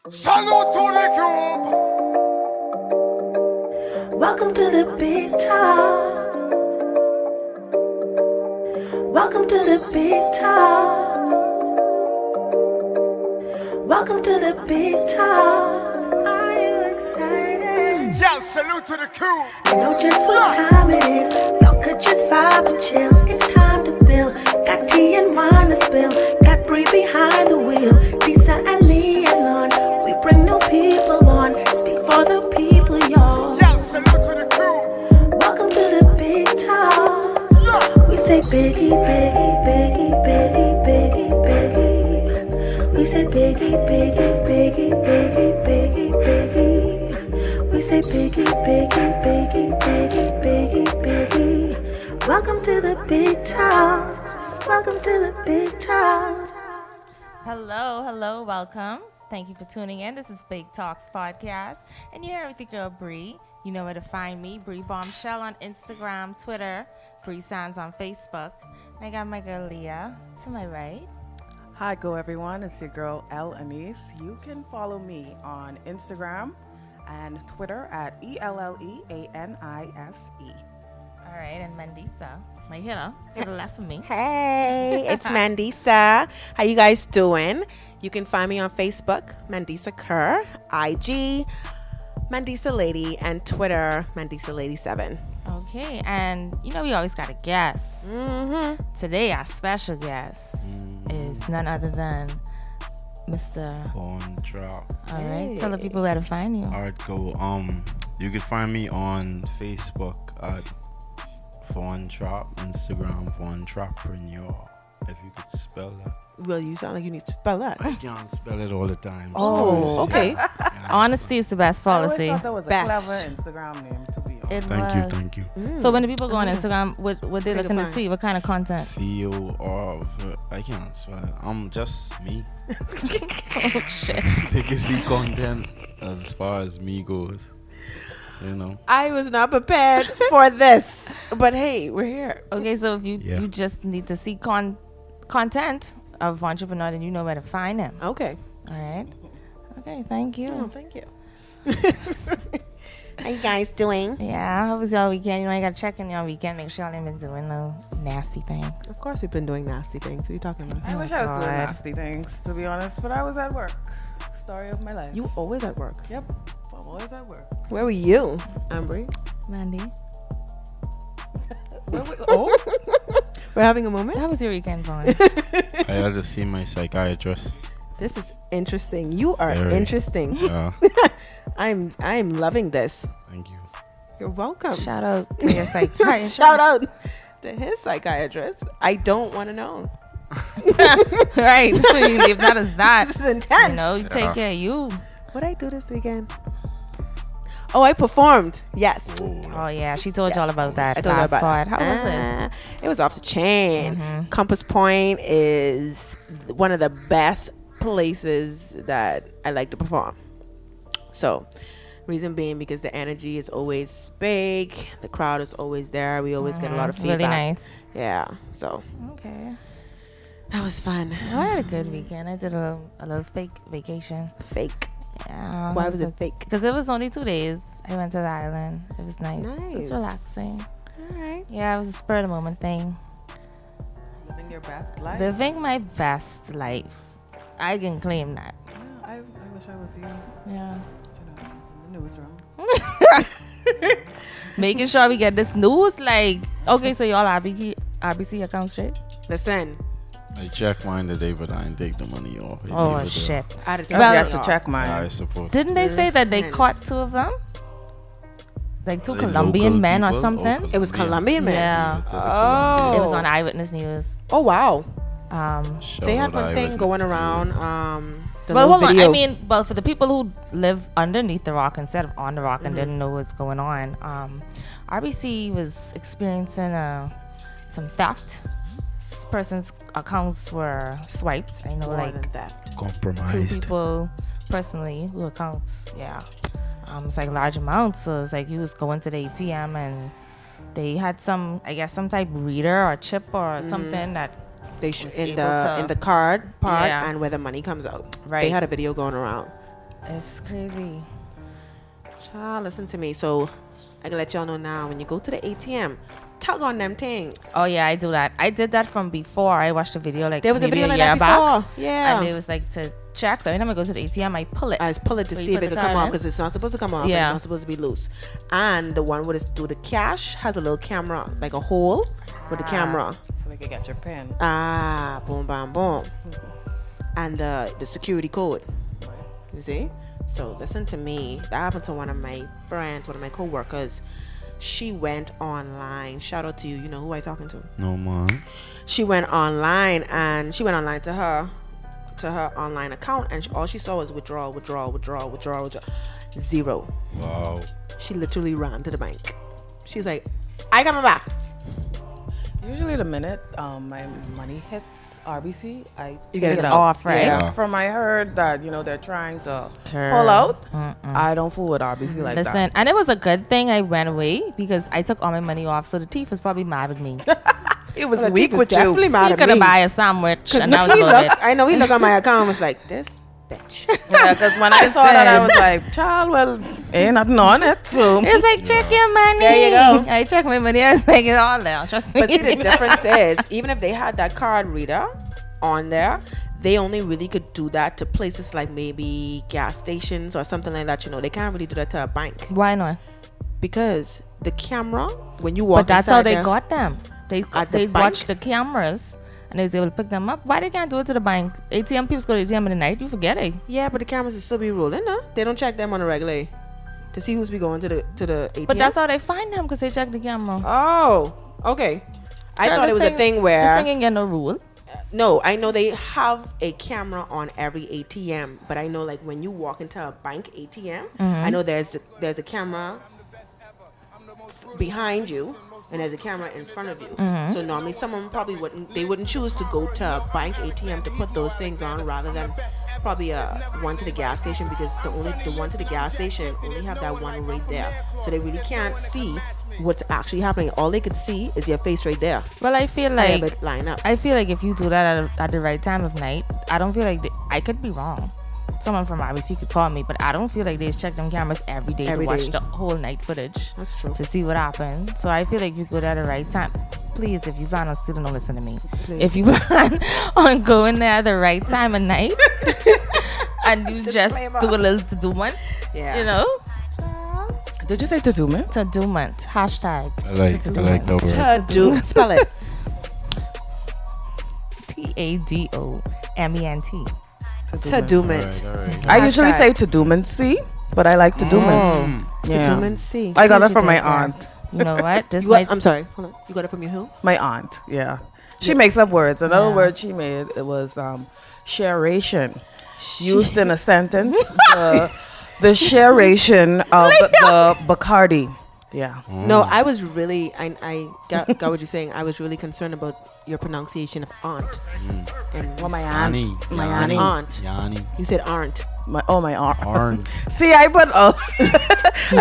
Salute to the cube. Welcome to the big talk. Welcome to the big talk. Welcome to the big talk. Are you excited? Yeah, salute to the cube. I know just what time it is. Y'all could just vibe and chill. It's time to build. Got tea and wine to spill. Got Bree behind the wheel. Lisa and Lee and Lon. We bring new people on. Speak for the people, y'all. Yeah, salute to the cube. Welcome to the big talk. We say biggie, biggie, biggie, biggie, biggie, biggie. We say biggie, biggie, biggie, biggie, biggie, biggie. We say biggie, biggie, biggie, biggie, biggie, biggie. Welcome to the big talk. Welcome to the big talk. Hello, welcome. Thank you for tuning in. This is Big Talks Podcast, and you're here with your girl Bree. You know where to find me, Bree Bombshell on Instagram, Twitter, Bree Sands on Facebook. And I got my girl Leah to my right. Hi, everyone. It's your girl, El Anise. You can follow me on Instagram and Twitter at ELLEANISE. All right, and Mandisa, my hitter, to the left of me. Hey, it's Mandisa. How you guys doing? You can find me on Facebook, Mandisa Kerr, IG, Mandisa Lady, and Twitter, Mandisa Lady 7. Okay, and you know we always got a guest. Mm-hmm. Today, our special guest is none other than Mr. Vontrap. All right, tell the people where to find you. Alright, go. You can find me on Facebook at Vontrap, Instagram Vontrapreneur. If you could spell that. Well, you sound like you need to spell that. I can't spell it all the time. Oh, okay. Yeah. Honesty is the best I always policy. thought that was a Best. clever Instagram name, to be honest. It Thank you. So when the people go on Instagram, what they They looking to find. see? What kind of content? Feel or I can't spell it. I'm just me. Oh shit! They can see content as far as me goes. You know. I was not prepared for this, but hey, we're here. Okay, so if you Yeah. you just need to see content of entrepreneur, then you know where to find them. Okay. All right. Okay, thank you. Oh, thank you. How you guys doing? Yeah, how was y'all weekend? You know, I got to check in y'all weekend. Make sure y'all ain't been doing no nasty things. Of course, we've been doing nasty things. What are you talking about? I wish I was doing God. nasty things, to be honest, but I was at work. Story of my life. You always at work. Yep. I'm always at work. Where were you, Ambry? Mandy, Oh, we're having a moment. how was your weekend, Vaughn? I had to see my psychiatrist. This is interesting. You are Very. interesting. Yeah. I'm loving this. Thank you. You're welcome. Shout out to your psychiatrist. Shout out to his psychiatrist. I don't want to know. Right. So you leave that as that. This is intense. You know, you take care of you. What I do this weekend? Oh, I performed. Yes. Oh yeah, she told y'all about that I told her last about part. How was it? It was off the chain. Mhm. Compass Point is one of the best places that I like to perform. So, reason being because the energy is always big, the crowd is always there. We always get a lot of feedback. Really nice. Yeah. So Okay. that was fun. Well, I had a good weekend. I did a little fake vacation. Fake. Yeah. Why was it fake? Because it was only 2 days. I went to the island. It was nice. It Nice. was relaxing. All right. Yeah, it was a spur of the moment thing. Living your best life. Living my best life. I can claim that. Yeah, I wish I was you. Yeah. In the newsroom. Making sure we get this news. Like, okay, so y'all RBC account straight? Listen, I checked mine today, but I didn't take the money off. I Oh, leave it there. shit. I had to I Well- have to check Yeah, mine. I suppose. Didn't they say that they Listen. caught 2 of them? Like 2 Like Colombian local men or people? something? It was Colombian men. Yeah. Oh. It was on Eyewitness News. Oh wow. Shout They had out one thing Eyewitness. going around. The Well, little hold on. video. I mean, well, for the people who live underneath the rock instead of on the rock and didn't know what's going on, RBC was experiencing some theft. This person's accounts were swiped. I know, more like than theft. 2 Compromised. people personally who accounts, yeah. It's like large amounts. So it's like he was going to the ATM and they had some, I guess, some type of reader or chip or something that They was in able the to- in the card part Yeah. and where the money comes out. Right. They had a video going around. It's crazy. Child, listen to me. So I can let y'all know now. When you go to the ATM, tug on them things. Oh yeah, I do that. I did that from before. I watched a video like There was a maybe video like year that back, before. Yeah. and it was like to check. So every time I go to the ATM, I pull it. I just pull it to So you see if put it the could come card off in? because it's not supposed to come off. Yeah. It's not supposed to be loose. And the one with do the cash has a little camera, like a hole with the camera. So they can get your pen. Ah, boom, bam, boom. And the security code. You see? So listen to me. That happened to one of my friends, one of my co-workers. She went online. Shout out to you. You know who I talking to? No man. She went online to her online account, and all she saw was withdrawal. Zero. Wow. She literally ran to the bank. She's like, I got my back. Usually the minute my money hits RBC, I You take gotta it get out. off, right? Yeah. Yeah. From I heard that they're trying to Sure. pull out. I don't fool with RBC like Listen, that. and it was a good thing I went away because I took all my money off. So the thief was probably mad with me. It was The weak thief is with definitely you. mad He at could me. have buy a sandwich, and that was He about it. I know he looked at my account and was like, this bitch. Yeah, because when I saw that, I was like, child, well, ain't nothing on it. So It was like, check your money. There you go. I checked my money. I was like, it's all there. Trust me. But see, the difference is, even if they had that card reader on there, they only really could do that to places like maybe gas stations or something like that. They can't really do that to a bank Why not? because the camera, when you walk But that's inside how they there, got them. They At the watched bank? the cameras and they was able to pick them up. Why they can't do it to the bank? ATM people go to ATM in the night. You forget it. Yeah, but the cameras will still be rolling. No, they don't check them on a regular to see who's be going to the ATM. But that's how they find them because they check the camera. Oh, okay. I Yeah, thought it this was a thing where This thing ain't get no rule. no, I know they have a camera on every ATM, but I know like when you walk into a bank ATM, I know there's a camera behind you and there's a camera in front of you. So normally someone probably wouldn't choose to go to a bank ATM to put those things on rather than probably one to the gas station because the one to the gas station only have that one right there. So they really can't see what's actually happening. All they could see is your face right there. Well, I feel And like it line up. I feel like if you do that at the right time of night, I don't feel like I could be wrong. Someone from RBC could call me, but I don't feel like they check them cameras every day Every to watch day. the whole night footage That's true. to see what happened. So I feel like you go there at the right time. Please, if you plan on stealing, don't listen to me. Please. If you plan on going there at the right time of night and you just Disclaimer. do a little to-do-ment, Yeah. did you say to do me? To-do-ment, hashtag. I like the word. Do spell it. TADOMENT. Tadumint. Alright. I usually Hashtag. say to do and see, but I like to do Oh. Yeah. Tadumint C. I got See it from what my you did there. aunt. You know what? This You got, might I'm sorry. Hold on. You got it from your who? My aunt, yeah. She makes up words. Another Yeah. word she made, it was sharation. Used in a sentence. The sharation of the Bacardi. Yeah. No, I was really. I got what you're saying. I was really concerned about your pronunciation of aunt. And Well, my you aunt. Yanni. My Yanni. Aunt. Yanni. You said aunt. My aunt. Arn. See, I put I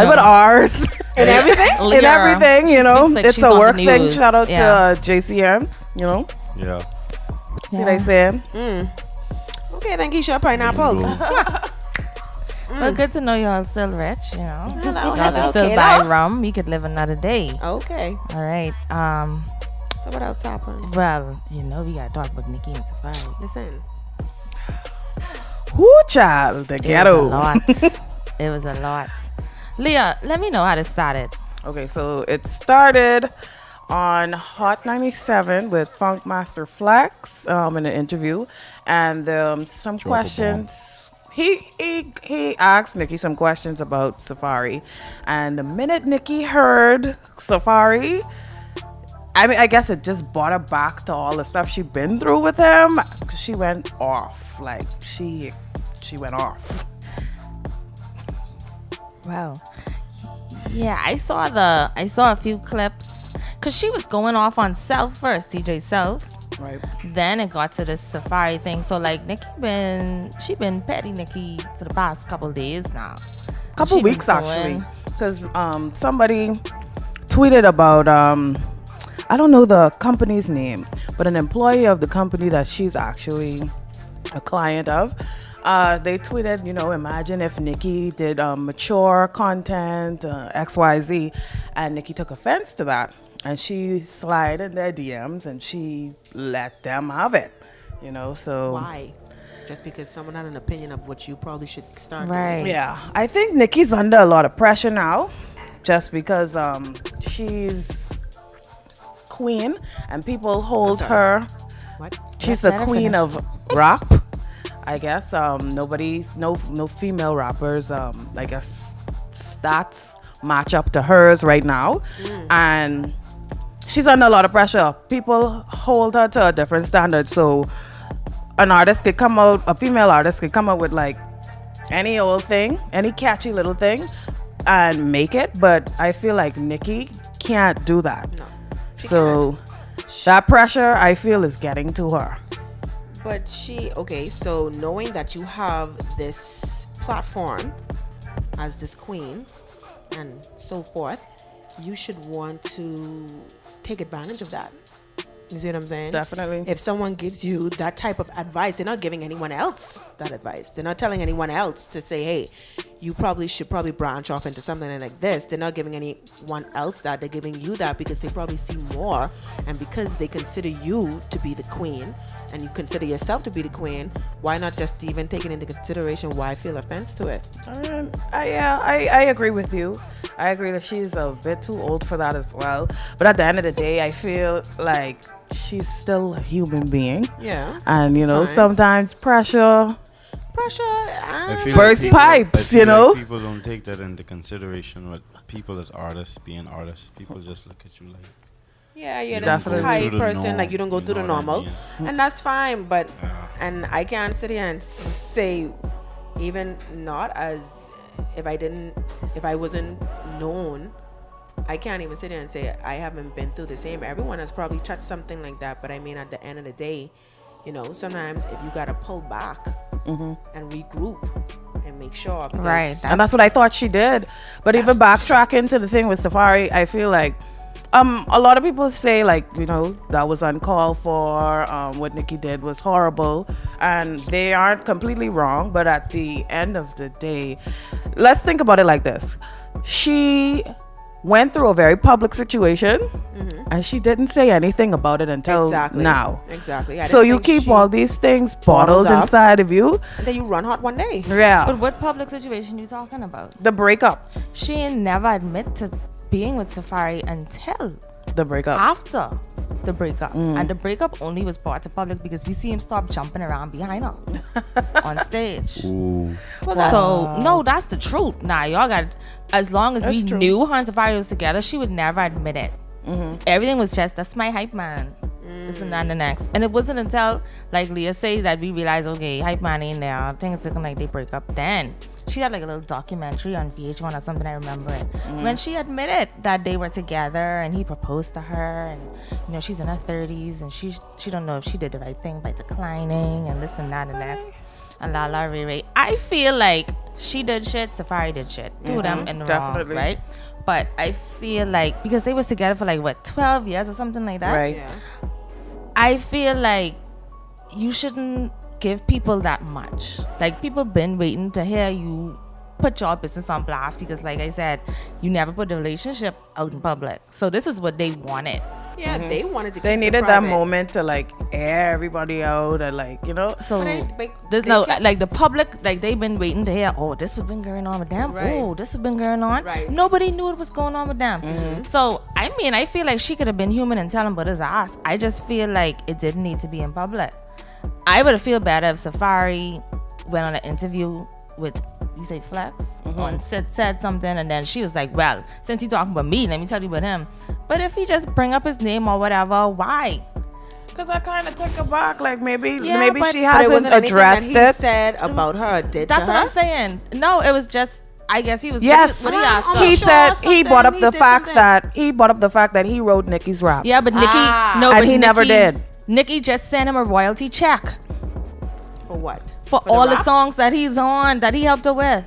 put R's And everything. in Leah, everything, she you know. speaks like It's she's a on the work thing. news. Shout out Yeah. to JCM, you know. Yeah. See what I say? Okay, thank you, Chef Pineapples. Well, good to know y'all still rich, you know. Hello, Y'all hello, can still kiddo. buy rum. You could live another day. Okay. All right. So what else happened? Well, you know, we gotta talk about Nicki and Safaree. Listen. Whoo, child, the It was a ghetto. lot. It was a lot. Leah, let me know how this started. Okay, so it started on Hot 97 with Funk Master Flex in an interview, and some Drop a questions. He asked Nicki some questions about Safaree, and the minute Nicki heard Safaree, I mean, I guess it just brought her back to all the stuff she'd been through with him. 'Cause she went off, like she went off. Wow. Yeah, I saw a few clips because she was going off on Self first, DJ Self. Right. Then it got to this Safaree thing. So like she been petty Nicki for the past couple days now. Couple She been weeks doing- actually, because somebody tweeted about I don't know the company's name, but an employee of the company that she's actually a client of They tweeted, imagine if Nicki did mature content, XYZ, and Nicki took offense to that. And she slid in their DMs and she let them have it, so. Why? Just because someone had an opinion of what you probably should start Right. doing. Yeah, I think Nicki's under a lot of pressure now, just because she's queen and people hold her. What? She's Let the her queen finish. of rap, I guess. No female rappers. I guess stats match up to hers right now, and she's under a lot of pressure. People hold her to a different standard, so. A female artist could come out with like any old thing, any catchy little thing and make it, but I feel like Nicki can't do that. No. So that pressure I feel is getting to her. But so knowing that you have this platform as this queen and so forth, you should want to take advantage of that. You see what I'm saying? Definitely. If someone gives you that type of advice, they're not giving anyone else that advice. They're not telling anyone else to say, hey, you should branch off into something like this. They're not giving anyone else that. They're giving you that because they probably see more. And because they consider you to be the queen and you consider yourself to be the queen, why not just even take it into consideration why feel offense to it? I agree with you. I agree that she's a bit too old for that as well. But at the end of the day, I feel like she's still a human being. Yeah. And, Fine. sometimes pressure I feel burst people- pipes, I feel you know? like people don't take that into consideration with people as artists, being artists. People just look at you like, Yeah, you're You this don't go high through the person, norm, like you don't go you through the know what I normal, mean? and that's fine. But Yeah. and I can't sit here and say, even not as if I wasn't known, I can't even sit here and say I haven't been through the same. Everyone has probably touched something like that, but I mean, at the end of the day, sometimes if you gotta pull back and regroup and make sure, because Right. And that's what I thought she did. But even backtracking to the thing with Safaree, I feel like a lot of people say like, that was uncalled for. What Nicki did was horrible, and they aren't completely wrong. But at the end of the day, let's think about it like this: she went through a very public situation, and she didn't say anything about it until Exactly. now. Exactly. I So didn't you think keep she- all these things bottled up. inside of you. and then you run hot one day. Yeah. But what public situation you talking about? The breakup. She ain't never admit to being with Safaree until The breakup. after the breakup. And the breakup only was brought to public because we see him stop jumping around behind her on stage. ooh, So, no, that's the truth. Nah, y'all got, as long as we That's true. knew her and Safaree was together, she would never admit it. Everything was just, that's my hype man. This and that and the next. And it wasn't until, like Leah said, that we realized, okay, hype man ain't there. Things looking like they break up. Then she had like a little documentary on VH1 or something, I remember it. When she admitted that they were together and he proposed to her, and she's in her 30s and she don't know if she did the right thing by declining and this and that and next. And La La Ray Ray. I feel like she did shit, Safaree did shit. Two of them in the wrong, definitely. right? But I feel like, because they was together for like, what, 12 years or something like that? Right. Yeah. I feel like you shouldn't give people that much. Like, people been waiting to hear you put your business on blast because, like I said, you never put the relationship out in public. So this is what they wanted. Yeah, they wanted to. They keep it needed that private. moment to like air everybody out and So But there's they no, kept- like, the public, like, they've been waiting to hear, oh, this has been going on with them. Right. Oh, this has been going on. Right. Nobody knew what was going on with them. So, I mean, I feel like she could have been human and tell him about his ass. I just feel like it didn't need to be in public. I would have feel better if Safaree went on an interview with, you say Flex, on said something, and then she was like, well, since he talking about me, let me tell you about him. But if he just bring up his name or whatever, why? Because I kind of took her back. Like maybe Yeah, she but But it hasn't wasn't anything addressed that he it. said about her or did That's to what her. I'm saying. No, it was just, I guess he was. Yes, what he asked I'm her. he sure said he something, brought up he the did fact something. that he wrote Nicki's raps. Yeah, but Nicki, Ah. no, And but he never did. Nicki just sent him a royalty check For what? for the all the rap? songs that he's on, that he helped her with.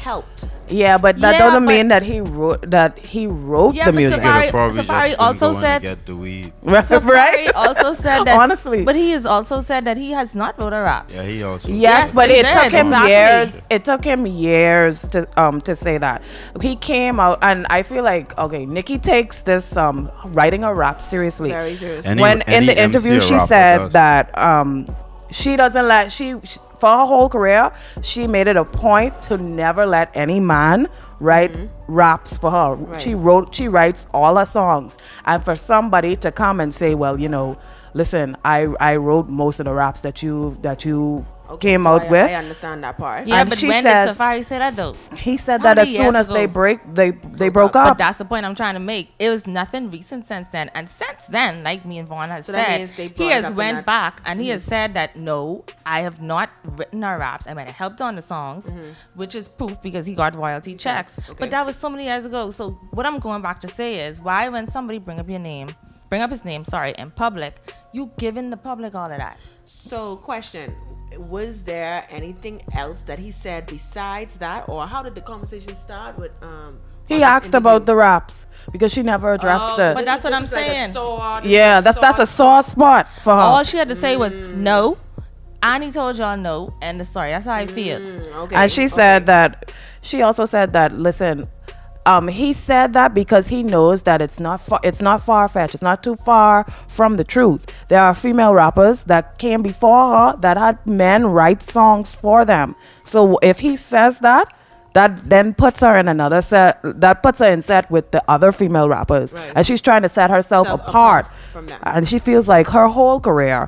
Helped. Yeah, but that Yeah, doesn't but- mean that he wrote Yeah, the but music. Safari- Probably Safari just also go in said- and get the weed. Safari also said that. Honestly. But he has also said that he has not wrote a rap. Yeah, he also. Yes, but he it did, took him exactly. years. It took him years to say that. He came out, and I feel like okay, Nicki takes this writing a rap seriously. Very serious. Any- When in any the interview MC or she rapper said does. that she doesn't let she for her whole career she made it a point to never let any man write raps for her. Right. She writes all her songs, and for somebody to come and say, well, listen, I wrote most of the raps that you came so out with. I understand that part. Yeah, And but she when says- did Safari say that though? He said How that as many soon years as they ago? broke But up. that's the point I'm trying to make. It was nothing recent since then, and since then, like me and Vaughn has So that said, means they he brought it has up in went that- back and he has said that no, I have not written our raps. I mean, I helped on the songs, which is proof because he got royalty checks. Okay. But that was so many years ago. So what I'm going back to say is, why when somebody bring up his name, in public, you giving the public all of that? So, question: was there anything else that he said besides that, or how did the conversation start with? He asked about the raps because she never addressed it. But that's what I'm saying. Yeah, that's a sore spot for her. All she had to say was no. And he told y'all no, and the story. That's how I feel. Okay. And she said that she also said that listen, he said that because he knows that it's not far fetched. It's not too far from the truth. There are female rappers that came before her that had men write songs for them. So if he says that then puts her in another set. That puts her in set with the other female rappers, Right. and she's trying to set herself Self apart from them. And she feels like her whole career,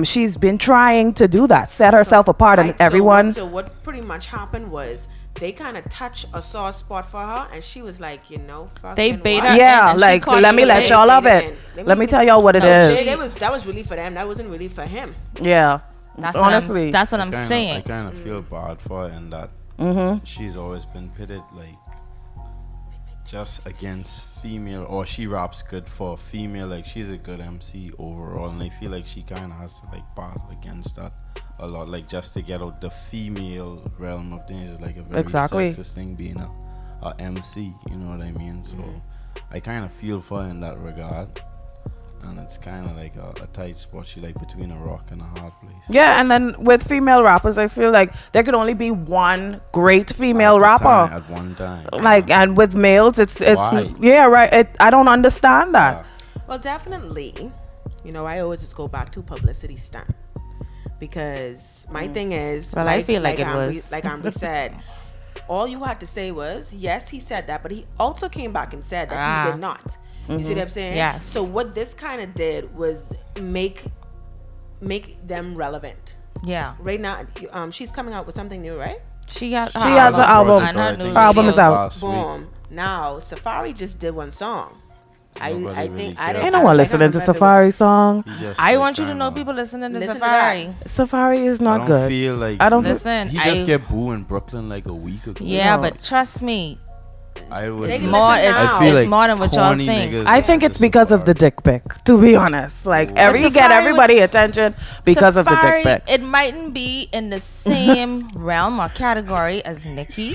she's been trying to do that, set herself apart, Right, and everyone. So what pretty much happened was they kind of touched a sore spot for her, and she was like, They fucking bait what? her Yeah, and she like caught let me you let late. y'all have Bait it. in. Let me tell y'all what it is. That was really for them. That wasn't really for him. Yeah, That's honestly. what I'm I saying. kind of feel bad for her in that she's always been pitted like just against female, or she raps good for female. Like she's a good MC overall, and I feel like she kind of has to like battle against that a lot, like just to get out the female realm of things. It's like a very Exactly. sexist thing being a MC. You know what I mean? So I kind of feel for her in that regard. And it's kind of like a tight spot. She like between a rock and a hard place. Yeah, and then with female rappers, I feel like there could only be one great female rapper. At one time. Like, and with males, it's Why? yeah, right. I don't understand that. Well, definitely, I always just go back to publicity stunt, because my thing is, Well, I feel like it Ambi, was. like Ambi said, all you had to say was yes, he said that, but he also came back and said that he did not. You see what I'm saying? Yes. So what this kind of did was make them relevant. Yeah. Right now, she's coming out with something new, right? She has She has an album. And her I new think Her album is video. out. last week. Boom. Now Safari just did one song. I Nobody think really I cares. don't. Ain't no one listening to Safari song. He just, I like, want you to kinda- know people listening to Listen to Safari. Safari is I not don't good. feel like I don't. Listen, he just I- get booed in Brooklyn like a week ago. Yeah, No. but trust me, I would. They it's can more. listen It's, now. I feel it's like more than what y'all corny think. niggas I think listen it's to because of the Safari. dick pic. To be honest, like he get Safari everybody attention because of the Safari, dick pic. It mightn't be in the same realm or category as Nicki.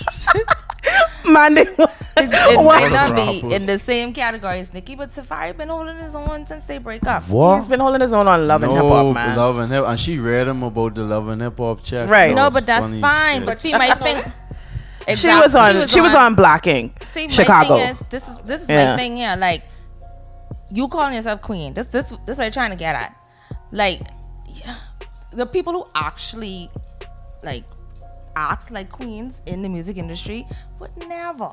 Mandy, It what? might not Rappers. be in the same category as Nicki, but Safari been holding his own since they break up. What? He's been holding his own on Love and Hip Hop, man. Love and Hip, and she read him about the Love and Hip Hop check. Right. That No, was but that's funny fine. shit. But see, my thing. She was on Blacking, See, Chicago. my thing is, this is Yeah. my thing here. Like, you calling yourself queen. This what I'm trying to get at. Like, the people who actually like act like queens in the music industry would never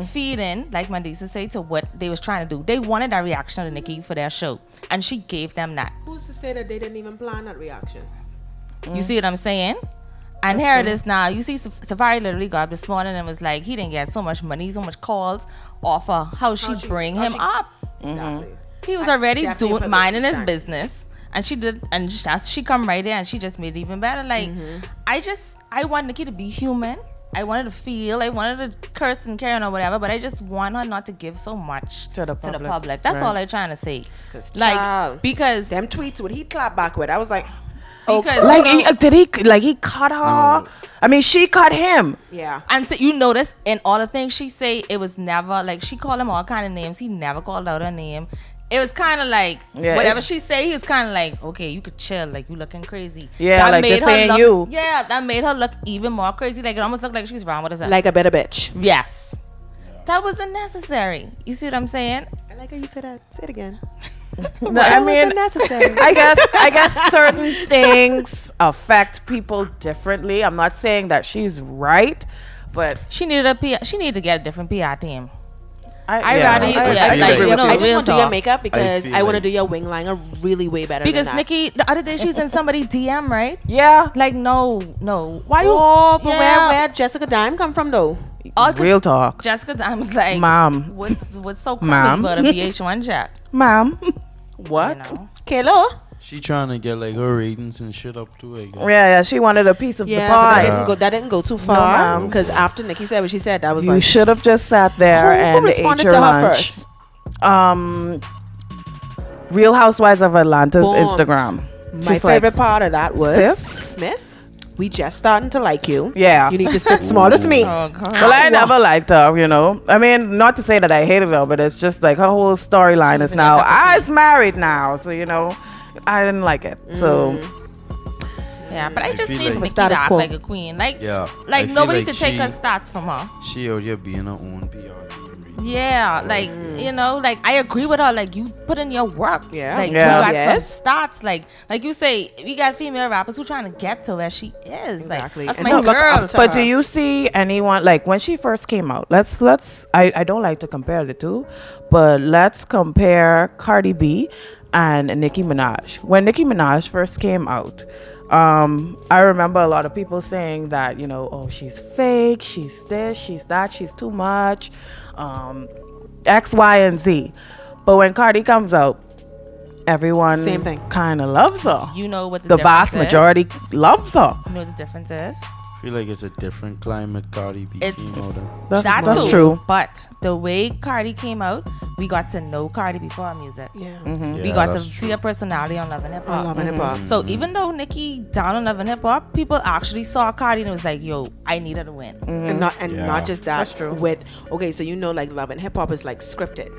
feed in, like Mandisa say, to what they was trying to do. They wanted that reaction to Nicki for their show, and she gave them that. Who's to say that they didn't even plan that reaction? You see what I'm saying? And here it is now. You see, Safari literally got up this morning and was like, he didn't get so much money, so much calls off of how she bring him up. Exactly. He was already Definitely doing minding his publicity business, and she did, and she come right there and she just made it even better. Like, I want Nicki to be human. I wanted to feel. I wanted to curse and carry on or whatever, but I just want her not to give so much To the public. That's Right. all I'm trying to say. 'Cause Like, child, because them tweets, what he clapped back with, I was like, Because Like, he cut her? I mean, she cut him. Yeah. and so you notice in all the things she say, it was never like she called him all kind of names. He never called out her name. It was kind of like whatever she say, he was kind of like, okay, you could chill, like you looking crazy. Yeah, that like made they're her saying look, you. Yeah, that made her look even more crazy. Like it almost looked like she's wrong with herself. Like a better bitch. yes, that wasn't necessary. You see what I'm saying? I like how you said that. Say it again. No, I mean, necessary. I guess certain things affect people differently. I'm not saying that she's right, but She needed she needed to get a different PR team. I rather you say that, like, agree you with know, I just real want to do your talk. makeup because feel I want to like- do your wing liner really way better Because than that. Nikki, the other day she's in somebody DM, right? Yeah, Like no, why you? Oh, but Yeah. where Jessica Dime come from though? All 'cause real talk, Jessica Dime's like, ma'am, what's so crummy Ma'am. about a VH1 check? ma'am. You What? know? Kayla? She trying to get like her ratings and shit up too. I guess. Yeah, she wanted a piece of Yeah, the but pie. that didn't go too far. ma'am. Because after Nikki said what she said, that was You like, should have just sat there who and ate responded your to her lunch. first? Real Housewives of Atlanta's Boom. Instagram. My She's like, favorite part of that was, Sis? Miss, we just starting to like you. Yeah. You need to sit small as me. Oh God. Well, I never liked her, you know. I mean, not to say that I hated her, but it's just like her whole storyline is wasn't now, your cup of tea. I's married now. So, you know, I didn't like it. So, Yeah, but I just feel need like- Nikki to Status act quo. like a queen. Like, Yeah. I like feel nobody like could take she- her stats from her. She out here being her own PR. Yeah, like you know, like I agree with her. Like you put in your work. Yeah. like Yeah. you got Yes. some stats. Like you say, we got female rappers who trying to get to where she is. Exactly. Like, that's And my who look girl. up to but her. do you see anyone, like when she first came out, I don't like to compare the two, but let's compare Cardi B and Nicki Minaj. When Nicki Minaj first came out, I remember a lot of people saying that, you know, oh, she's fake, she's this, she's that, she's too much, X, Y, and Z. But when Cardi comes out, everyone Same thing. kind of loves her. You know what the The vast difference is? majority loves her. You know what the difference is? I feel like it's a different climate. Cardi B It's- came out of. That's too. true. But the way Cardi came out, we got to know Cardi before her music. Yeah. We Yeah, got to that's see true. her personality on Love and Hip I Hop. love hip hop. So even though Nicki down on Love and Hip Hop, people actually saw Cardi and it was like, yo, I need her to win. And not Yeah. not just that. That's true. With so you know, like love and hip hop is like scripted,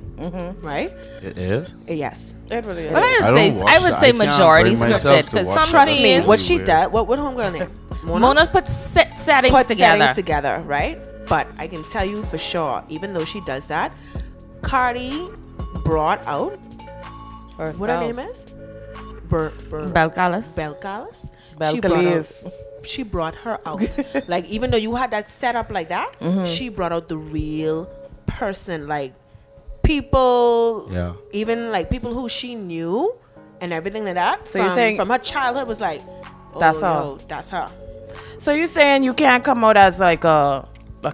right? It is. Yes. It really is. But I I don't would watch say that. I say can't majority bring myself scripted to because watch some that. Trust me. scenes What she Weird. did? What homegirl name? Mona put settings Put together. settings together, right? But I can tell you for sure, even though she does that, Cardi brought out what her name is? Belcalis. Belcalis. Belcalis. She brought her out. Like even though you had that set up like that, she brought out the real person. Like people, Yeah. even like people who she knew and everything like that. So you're saying- from her childhood was like, oh, That's her. yo, that's her. So you're saying you can't come out as like a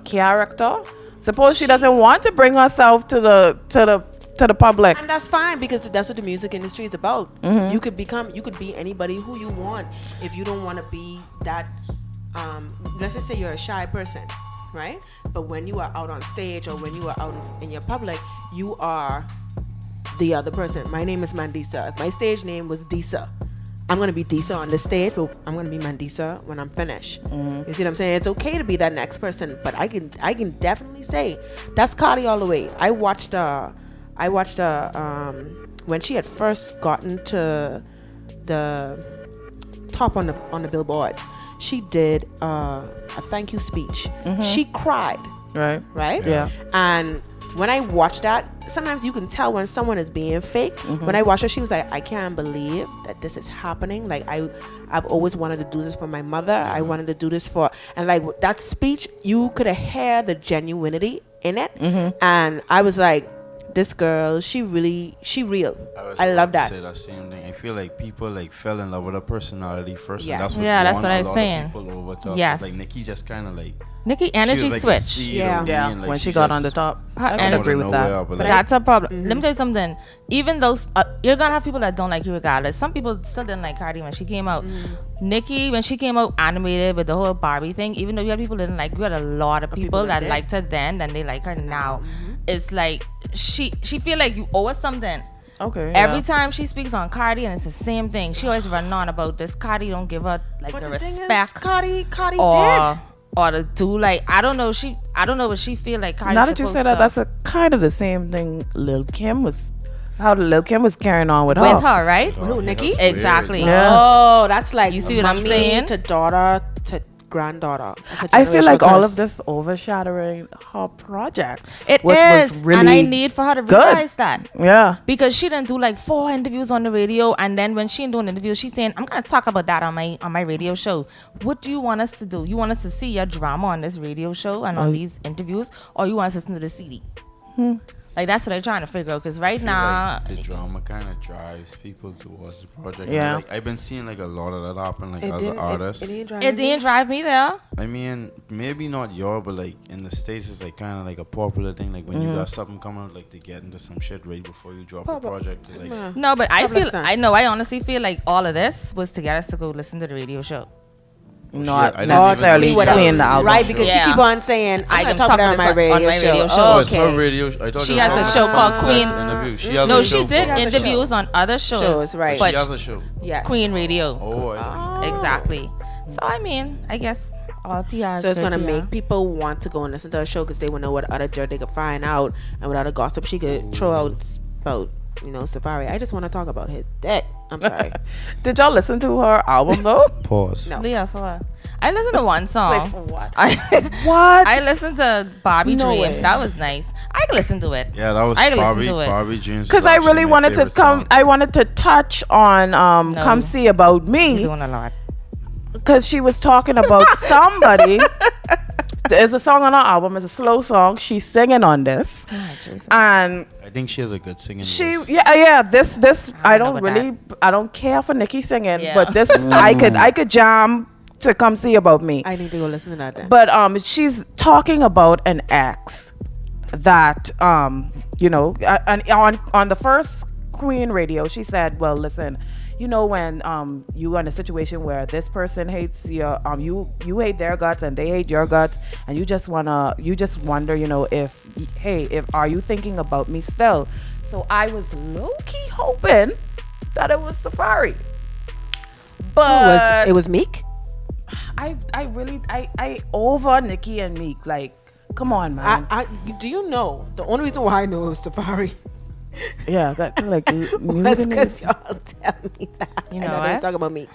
character? Suppose she doesn't want to bring herself to the public. And that's fine because that's what the music industry is about. You could be anybody who you want. If you don't want to be that, let's just say you're a shy person, right? But when you are out on stage or when you are out in your public, you are the other person. My name is Mandisa. If my stage name was Disa, I'm gonna be Disa on the stage, but I'm gonna be Mandisa when I'm finished. You see what I'm saying? It's okay to be that next person, but I can definitely say that's Cardi all the way. I watched when she had first gotten to the top on the billboards. She did a thank you speech. She cried, right? Yeah. And when I watched that, sometimes you can tell when someone is being fake. When I watched her, she was like, I can't believe that this is happening. Like I've always wanted to do this for my mother. I wanted to do this for, and like that speech, you could hear the genuinity in it. And I was like, this girl, she real. I love that. Say that same thing. I feel like people like fell in love with her personality first. Yes. And that's Yeah, that's won what I a was lot of saying. people over to her. Yes. Like Nicki just kind of like Nicki she energy was like a switch. seed Yeah. of me, Yeah. and, like, When she got on the just top. Her I can energy- agree with that. But That's a problem. Let me tell you something. Even those, you're gonna have people that don't like you regardless. Some people still didn't like Cardi when she came out. Nicki, when she came out animated with the whole Barbie thing, even though you had people that didn't like, you had a lot of people that that did. liked her then they like her now. It's like she feel like you owe her something. Okay. Every time she speaks on Cardi, and it's the same thing. She always run on about this. Cardi don't give her like But the the thing is, respect Cardi or did. to do like I don't know. I don't know what she feel like. Cardi Now that you say that, to- that's a kind of the same thing Lil Kim was, how Lil Kim was carrying on with with her, right? Who, Nicki? That's weird. Exactly. Yeah. Oh, that's like You see what I'm mommy saying? to daughter to granddaughter. That's a I feel generational like all curse. of this overshadowing her project. It which is, was really and I need for her to good. realize that. Yeah. Because she didn't do like 4 interviews on the radio, and then when she ain't doing interviews, she's saying, "I'm gonna talk about that on my radio show." What do you want us to do? You want us to see your drama on this radio show and on these interviews, or you want us to listen to the CD? Like that's what I'm trying to figure out. Because right now, Like, the drama kind of drives people towards the project. Yeah. Like, I've been seeing like a lot of that happen. Like It as an didn't- artist. It didn't drive it me. didn't drive me there. I mean, maybe not your, but like in the States, it's like kind of like a popular thing. Like when you got something coming out, like to get into some shit right before you drop a project. To, like, Nah. No, but I Public feel, sign. I know, I honestly feel like all of this was to get us to go listen to the radio show. Not I didn't even necessarily see whatever. playing the that. album. Right, because Yeah. she keep on saying, I I'm can going to talk talk about it on my this on radio my show. radio show. Oh, it's her Okay. radio. I thought She it was has a her show called first Queen. Interview. She has No, a she show did for- interviews on other shows. Shows, right. But She has a show. Yes. Queen Radio. Oh, I didn't. Exactly. So I mean, I guess all PR. So it's going to make people want to go and listen to her show because they will know what other dirt they could find out and what other gossip she could throw out about, Safaree. I just want to talk about his dick. I'm sorry. Did y'all listen to her album though? Pause. No. Yeah, for what? I listened to one song. for what? I, What? I listened to Bobby No Dreams. way. That was nice. I could listen to it. Yeah, that was I can listen Barbie. to it. Barbie Dreams. Because was I actually really my wanted to favorite come. song. I wanted to touch on Come See About You're Me, doing a lot. because she was talking about somebody. There's a song on her album. It's a slow song. She's singing on this, and I think she has a good singing she voice. yeah this I know don't about really I don't care for Nicki singing, Yeah. but this I could jam to Come See About Me. I need to go listen to that then. But she's talking about an ex that and on the first Queen radio, she said, well, listen, when you are in a situation where this person hates your you hate their guts and they hate your guts, and you just wonder, if are you thinking about me still? So I was low-key hoping that it was Safaree, but it was Meek? I really over Nicki and Meek. Like, come on, man. Do you know the only reason why I know it was Safaree Yeah, that like was because y'all tell me that. You know and I what? talk about Meek.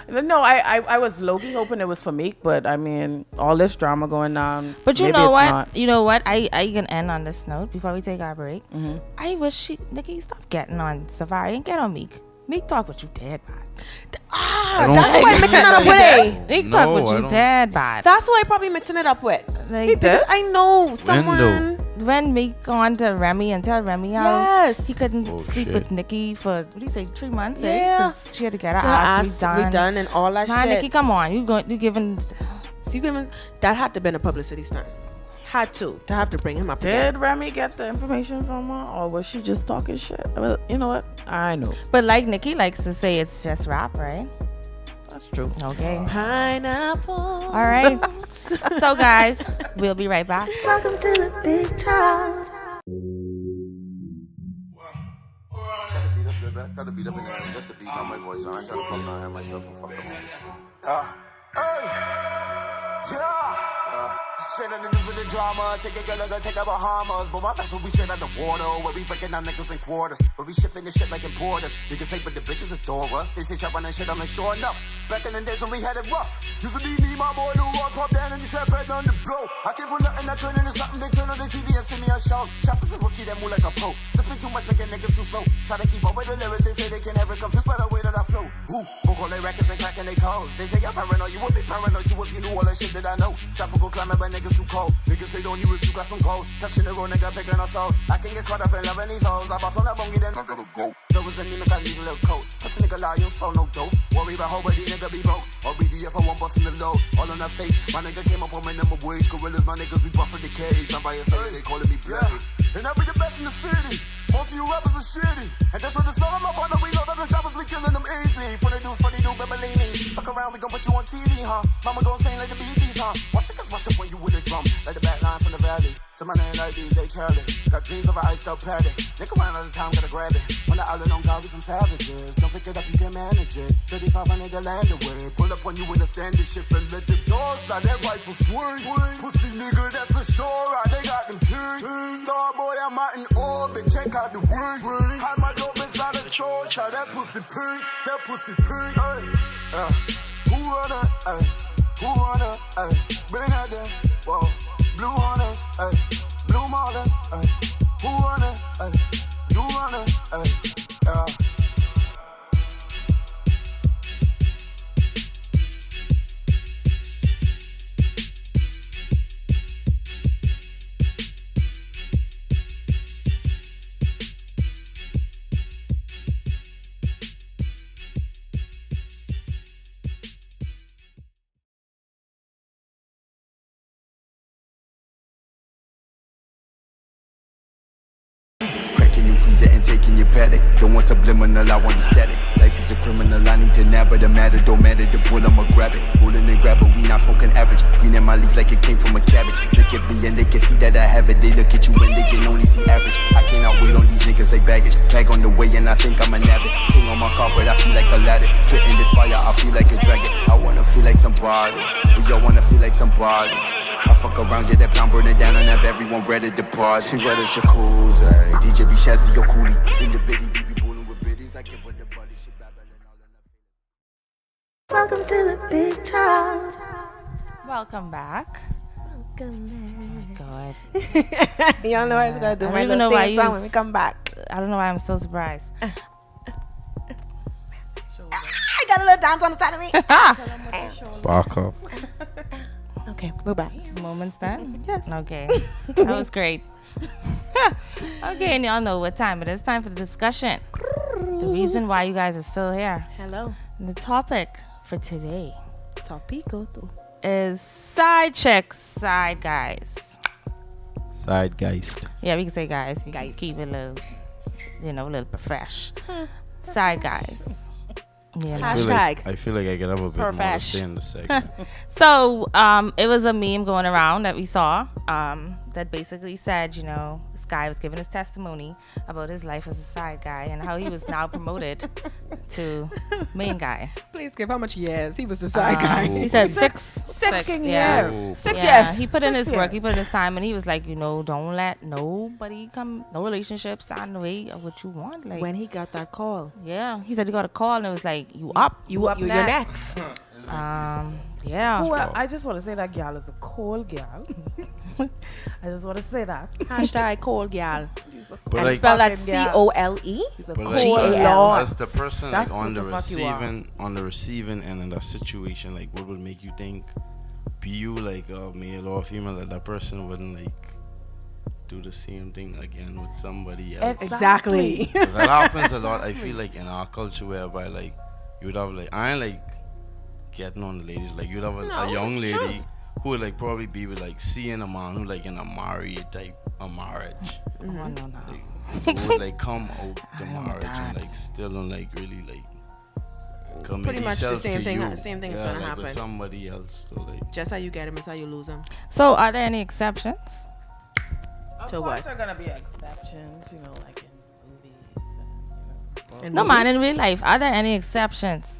No, I was low-key hoping it was for Meek, but I mean, all this drama going on. But you maybe know it's what? not. You know what? I can end on this note before we take our break. Mm-hmm. I wish Nicki stop getting on Safaree and get on Meek. Meek talk what you did, man. I don't That's think- why I'm mixing it up with it. Meek talk No, what I you don't- did, bad. That's why I probably mixing it up with. Like, Because I know someone. when Meek gone to Remy and tell Remy how Yes. he couldn't Oh, sleep shit. with Nicki for 3 months, Yeah. 'Cause she had to get her Her ass ass redone and all that Nah, shit. Nicki, come on, you giving? So you giving that had to been a publicity stunt. Had to have to bring him up again. Did Remy get the information from her, or was she just talking shit? Well, you know what? I know. But like Nicki likes to say, it's just rap, right? That's true. Okay. Pineapple. All right. So guys, we'll be right back. Welcome to the big time. Gotta beat up in there just to beat down my voice. I ain't trying to fuck around myself and fuck them. Straight on niggas with the drama. Take a girl and go take the Bahamas. But my best will be straight out the water. Where we breaking down niggas in quarters. Where we shipping the shit like importers. Niggas say, but the bitches adore us. They say, trap on that shit, I'm like, sure enough. Back in the days when we had it rough. Used to be me, my boy, Lou Walk, pop down in the trap, head on the blow. I came from nothing, I turned into something. They turn on the TV and see me a show. Trappers a rookie that move like a pro. Sipping too much, making niggas too slow. Try to keep up with the lyrics, they say they can never confused by the way that I flow. Who? Folk all their records and cracking they codes. They say you're paranoid, you would be paranoid too if you knew all that shit that I know. Trapper go climbing, but niggas too cold. Niggas say don't you if you got some goals. Touching the road, nigga, picking our souls. I can get caught up in loving these hoes. I boss on that bongie, then I gotta go. There was a nigga, I need a little coat. Pussy nigga lie, you so no dope. Worry about how body nigga be broke. Or BDF, I won't bust in the low. All on her face. My nigga came up on minimum wage. Gorillas, my niggas, we busted the cage. I'm by your side, they calling me bloody. And I be the best in the city. Most of you rappers are shitty. And that's what the song I'm up on. We know that the choppers, we killing them easy. Funny dude, but believe me. Fuck around, we gon' put you on TV, huh? Mama gon' sing like the Bee Gees, huh? Watch it, cause rush up when you with a drum. Like the back line from the valley. Somebody like DJ Khaled. Got dreams of an iced out paddy. Nigga around all the time, gotta grab it. On the island on God with some savages. Don't pick it up, you can manage it. 3500 to land away. Pull up on you in a standing shit and let the doors slide. That rifle swing. Pussy nigga, that's a sure ride. They got them teeth. Starboy, I'm out in orbit. Check out the ring. Hide my dope inside the church. That pussy pink. That pussy pink. Who wanna, who wanna, bring that there, whoa. Blue hunters, blue marlins, who wanna, you wanna, yeah. Freezer and taking your paddock. Don't want subliminal, I want the static. Life is a criminal, I need to nab it. The matter don't matter, the bull, I'ma grab it. Pulling and grab it, we not smoking average. Green in my leaf like it came from a cabbage. Look at me and they can see that I have it. They look at you and they can only see average. I cannot wait on these niggas like baggage. Bag on the way and I think I'ma nab it. Ting on my carpet, I feel like a ladder. Spitting this fire, I feel like a dragon. I wanna feel like somebody. We all wanna feel like somebody. I fuck around, get that pound, burn it down, and have everyone ready to party. She ready to jacuzzi, DJ be Shazzy, your coolie. In the bitty, BB booling with biddies, I get with the buddy, she babbling all in the Welcome to the big talk. Welcome back. Welcome God. back. You don't know what it's gonna do. I don't My even little know why theme you song was- when we come back. I don't know why I'm so surprised. I got a little dance on the side of me. Back up. Okay, we're back. Moments then? Yes. Okay. That was great. Okay, and y'all know what time it is. Time for the discussion. The reason why you guys are still here. Hello. And the topic for today Topico. is side chicks, side guys. Sidegeist. Yeah, we can say guys. You can Guys. keep it a little, a little profesh. Side guys. You know. Hashtag. I feel like I could have a bit more to Perfesh. say in the segment. So, it was a meme going around that we saw that basically said, this guy was giving his testimony about his life as a side guy and how he was now promoted to main guy. Please give how much years he was the side guy. He said six years. Ooh. 6 Yeah, years. he put in his 6 work, he years. put in his time, and he was like, don't let nobody come, no relationship stand in the way of what you want. Like, When he got that call, yeah, he said he got a call and it was like, you up. you're next. Yeah. Who I just want to say that girl is a cold girl. I just want to say that. Hashtag cold gal. But And like, spell that fucking gal. COLE. She's a but cold like, G-A-L. as the person That's like on what the the fuck you are. receiving end in that situation, like what would make you think, be you like a male or a female, that person wouldn't like do the same thing again with somebody else? Exactly. 'Cause that happens a lot. I feel like in our culture whereby like you would have like, I ain't like getting on the ladies, like you'd have a young it's lady truth. who would like probably be with like seeing a man who like in a married type a marriage, Oh, no. like, who would like come out the marriage and like still don't like really like commit Pretty much the himself same to thing- you. same thing is Yeah, gonna like with happen. somebody else. So like Just how you get him is how you lose him. So, are there any exceptions? Of To course what? there are gonna be exceptions, like in movies and, In No, man, movies? in real life, are there any exceptions?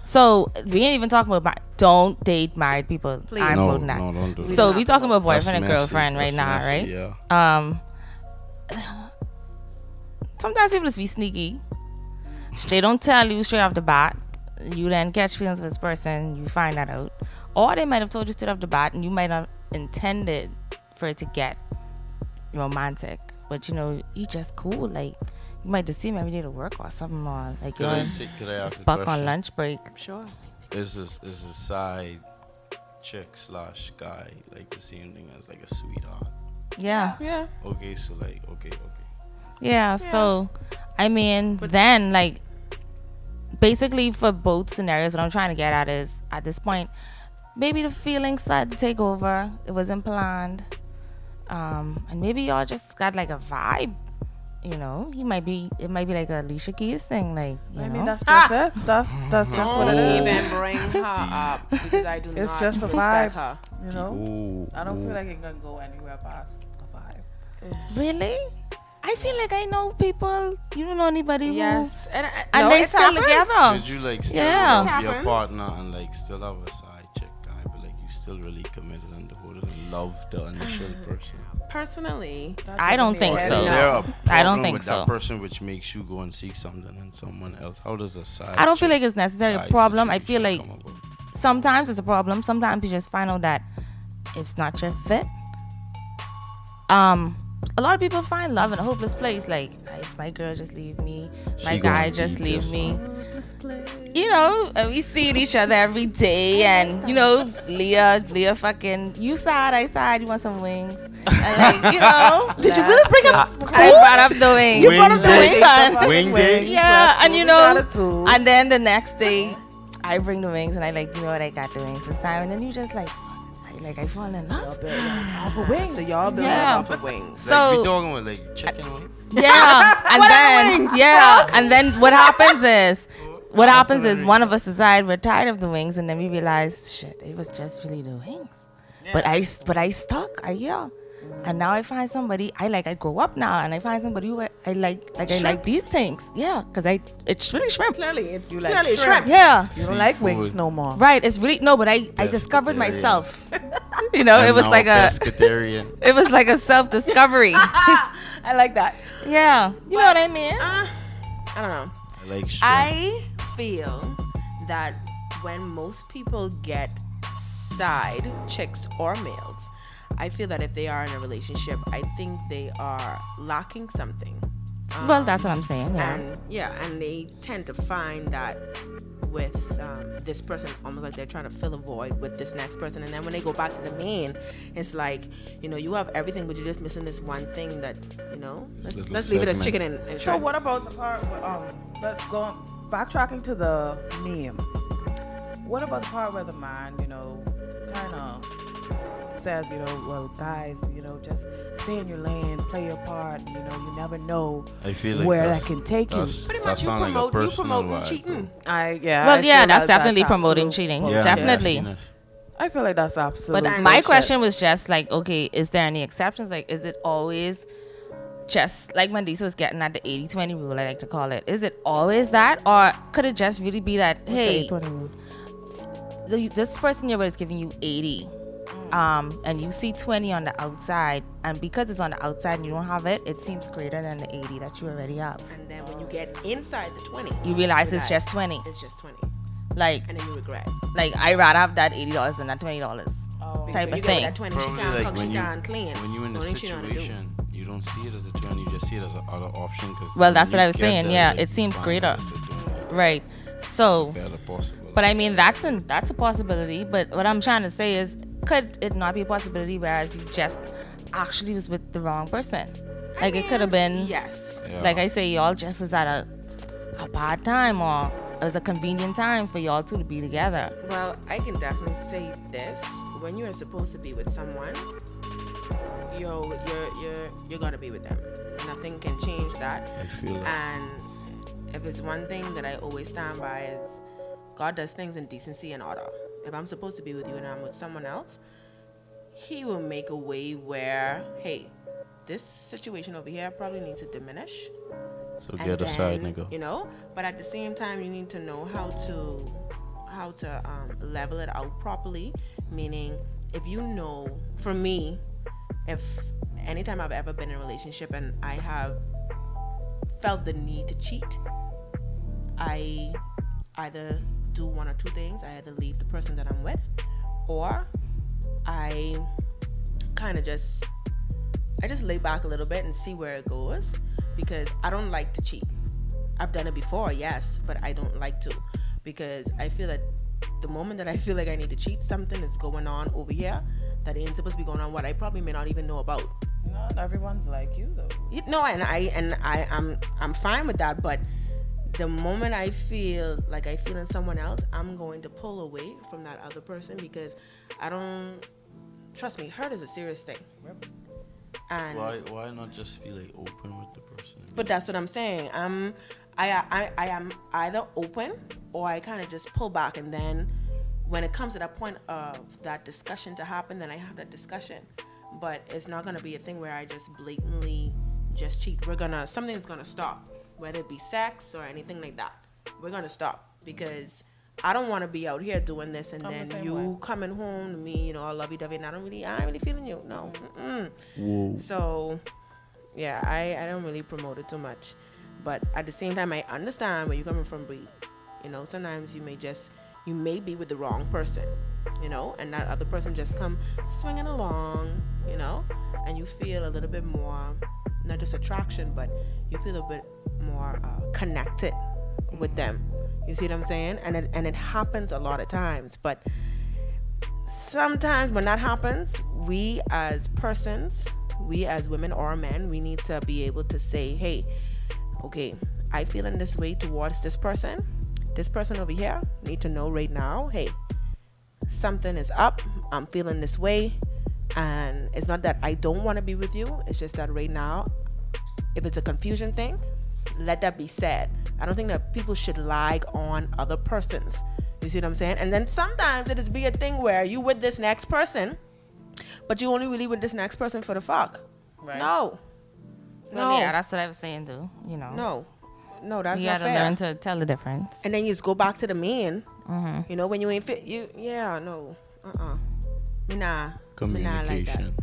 So, we ain't even talking about don't date married people. Please. I'm no, voting that. no, don't do We that. So, don't we have talking to about That's boyfriend and messy. girlfriend right That's now, right? messy, Yeah. Sometimes people just be sneaky. They don't tell you straight off the bat. You then catch feelings for this person. You find that out. Or they might have told you straight off the bat and you might have intended for it to get romantic. But, you just cool. Like, you might just see him every day to work or something. Or, like, Could I ask a stuck on question? lunch break. Sure. Is a side chick / guy like the same thing as like a sweetheart? Yeah. Yeah. Okay, so like okay. Yeah, so I mean, then like basically for both scenarios, what I'm trying to get at is at this point, maybe the feelings started to take over. It wasn't planned, and maybe y'all just got like a vibe. It might be like a Alicia Keys thing, like I mean, that's just it. That's just what it Don't is. even bring her up because I do It's not just a respect vibe. her. Ooh, I don't ooh. feel like it can go anywhere past a vibe. Really? I feel like I know people. You don't know anybody who. Yes, and And they still together. Did you like still Yeah. love your Happens. partner and like still have a side chick guy, but like you still really committed and devoted and love the initial person? personally, I don't think Is so. there a I don't problem think with so. that person which makes you go and seek something in someone else? How does a side I don't feel chick like it's necessarily a guy problem. I feel situation like come about? sometimes it's a problem. Sometimes you just find out that it's not your fit. A lot of people find love in a hopeless place. Like, my girl just leave me, my She guy gonna just beat leave this me. one. You know, and we see each other every day, and you know, Leah, fucking, you sad, I sad, you want some wings, and like, you know, did you really bring up? I brought up the wings. You brought up the wings? And- Wing day? Yeah, and you know, Attitude. and then the next day, I bring the wings, and I like, you know what, I got the wings this time, and then you just like, fuck, I fall in love. Off of wings. So y'all build Yeah. off of wings. Like we So talking about like chicken wings? yeah, and then what happens is one of us decide we're tired of the wings, and then we realize, shit, it was just really the wings. But I stuck. And now I find somebody I grow up now, and I find somebody who I like these things. Yeah, because it's really shrimp. Clearly, it's You like clearly shrimp. shrimp. Yeah, You don't like wings Seafood. no more. right. It's really no, but I discovered Pescatarian. myself. You know, it I'm was now like a pescatarian. self-discovery. I like that. Yeah, you know what I mean. I don't know. I like shrimp. I feel that when most people get side chicks or males, I feel that if they are in a relationship, I think they are lacking something. Well, that's what I'm saying. Yeah. And they tend to find that with this person, almost like they're trying to fill a void with this next person, and then when they go back to the main, it's like, you know, you have everything, but you're just missing this one thing that, you know, little let's leave it as segment. chicken and So shrimp. what about the part where, let's go backtracking to the meme. What about the part where the man, you know, kind of says, you know, well, guys, you know, just stay in your lane, play your part, you know, you never know I feel like where that's- that can take you. that's- Pretty that much you sound like a promote personal promoting vibe, cheating. I Well, yeah, feel that's like definitely promoting absolute cheating. Yeah, Definitely. nastiness. I feel like that's absolute. But my bullshit. question was just like, okay, is there any exceptions? Like, is it always just like Mandisa was getting at the 80-20 rule, I like to call it? Is it always that? Or could it just really be that, hey, this person you're with is giving you 80, and you see 20 on the outside, and because it's on the outside and you don't have it, it seems greater than the 80 that you already have. And then when you get inside the 20, You realize it's just 20. It's just 20. Like, And then you regret. I'd rather have that $80 than that $20 type you of get thing. that 20, she Probably can't like cook, she when you can't clean. when you're in the Don't think she know how to do. situation, you don't see it as a 20, you just see it as another option. Cause Well, when that's what you I was get saying, there, yeah, like, it you seems find greater. out it's a 20. Right. So, Better possible. but I mean, that's a possibility. But what I'm trying to say is, could it not be a possibility whereas you just actually was with the wrong person? Like, it could have been, Yes. Yeah. like I say, y'all just was at a bad time, or it was a convenient time for y'all two to be together. Well, I can definitely say this: when you are supposed to be with someone, you're gonna be with them. Nothing can change that. I feel that. And if it's one thing that I always stand by is, God does things in decency and order. If I'm supposed to be with you and I'm with someone else, He will make a way where, hey, this situation over here probably needs to diminish. So And get aside, then, nigga. You know, but at the same time, you need to know how to level it out properly. Meaning, if you know, for me, if anytime I've ever been in a relationship and I have felt the need to cheat, I either do one or two things. I either leave the person that I'm with, or I kind of just lay back a little bit and see where it goes, because I don't like to cheat. I've done it before, yes, but I don't like to, because I feel that the moment that I feel like I need to cheat, something is going on over here that ain't supposed to be going on, what I probably may not even know about. Not everyone's like you though. No, I'm fine with that, but the moment I feel like I feel in someone else, I'm going to pull away from that other person, because I don't, trust me, hurt is a serious thing. And Why not just be like open with the person? but that's what I'm saying. I am either open, or I kind of just pull back, and then when it comes to that point of that discussion to happen, then I have that discussion. but it's not gonna be a thing where I just blatantly just cheat. Something's gonna stop, whether it be sex or anything like that. We're gonna stop because I don't want to be out here doing this and then you coming home to me, you know, all lovey-dovey, and I ain't really feeling you. No. So, yeah, I don't really promote it too much. But at the same time, I understand where you're coming from, Bree. You know, sometimes you may be with the wrong person, you know, and that other person just come swinging along, you know, and you feel a little bit more, not just attraction, but you feel a bit more connected with them. You see what I'm saying? And it happens a lot of times. But sometimes when that happens, we as persons, we as women or men, we need to be able to say, hey, okay, I feel in this way towards this person. This person over here need to know right now, hey, something is up. I'm feeling this way. And it's not that I don't want to be with you. It's just that right now, if it's a confusion thing, let that be said. I don't think that people should lie on other persons. You see what I'm saying? And then sometimes it is be a thing where you with this next person, but you only really with this next person for the fuck. Right. No. Well, yeah, that's what I was saying too. You know. No, that's you not fair. You gotta learn to tell the difference. And then you just go back to the man. Mm-hmm. You know, when you ain't fit, no. Me nah. Communication.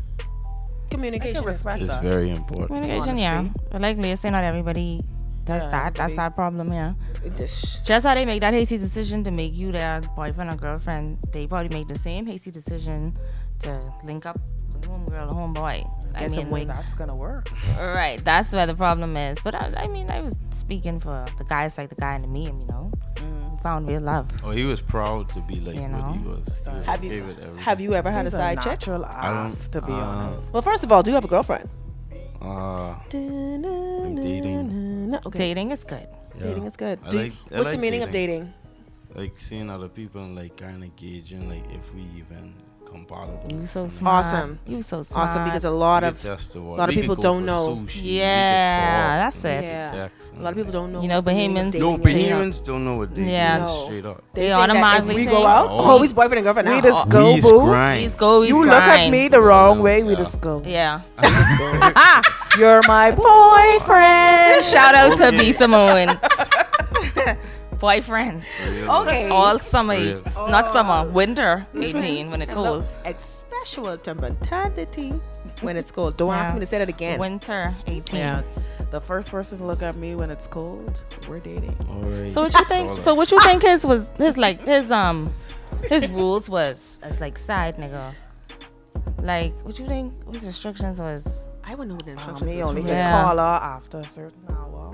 Communication is very important. Communication, yeah. But like Leah said, not everybody does that. That's our problem, yeah. Just how they make that hasty decision to make you their boyfriend or girlfriend, they probably make the same hasty decision to link up with homegirl or homeboy. I mean, that's gonna work. Right, that's where the problem is. But I was speaking for the guys like the guy in the meme, you know. Found real love. Oh, he was proud to be like what he was. So have you ever had a side chick? I don't, to be honest. Well, first of all, do you have a girlfriend? I'm dating. Okay. Dating is good. Yeah. Dating is good. What's the meaning of dating? Like seeing other people and like kind of gauging like if we even compatible. You so smart. Awesome. You so smart. Awesome, because a lot of people don't know. Sushi, yeah, that's it. Yeah. A lot of people don't know. You know, Bahamians. No, Bahamians don't know what dating is. Straight up. They automatically we go out. Oh, he's boyfriend and girlfriend. We just go, boo. We go. You look at me the wrong way. We just go. Yeah. You're my boyfriend. Shout out to B Simone. Boyfriend. Okay. All summer, not summer, winter 18 when it's cold. Special temperature when it's cold. Don't ask me to say that again. Winter 18. Yeah. The first person to look at me when it's cold, we're dating. All right. So what you think? So what you think his rules was as like side nigga? Like what you think his restrictions was? I wouldn't know what the instructions he was. only can call her after a certain hour.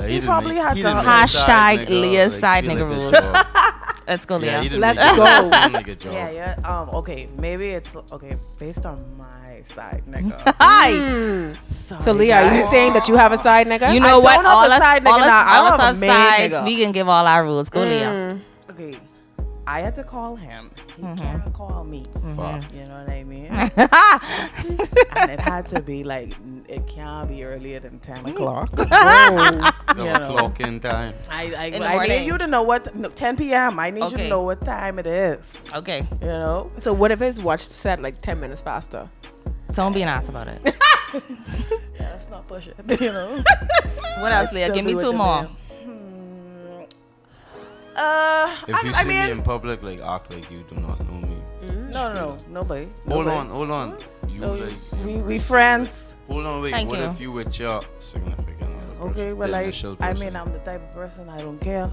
He probably had to hashtag Leah's side nigga rules. Let's go, Leah. Let's go. Yeah. Okay, maybe it's okay based on my side nigga. Hi. So Leah, are you saying that you have a side nigga? You know what? All us side nigga now. I have a main nigga. We can give all our rules. Go, Leah. Okay. I had to call him. He can't call me. You know what I mean? And it had to be like, it can't be earlier than 10 o'clock. 10 o'clock in time. I need you to know 10 p.m. I need you to know what time it is. Okay. You know? So what if his watch set like 10 minutes faster? Don't be an ass about it. Let's not push it, you know? What else, Leah? Give me two more. If you see me in public, like act like you do not know me. No, nobody. Hold on. We friends. Hold on, wait. What if you with your significant other? Okay, well, I'm the type of person I don't care.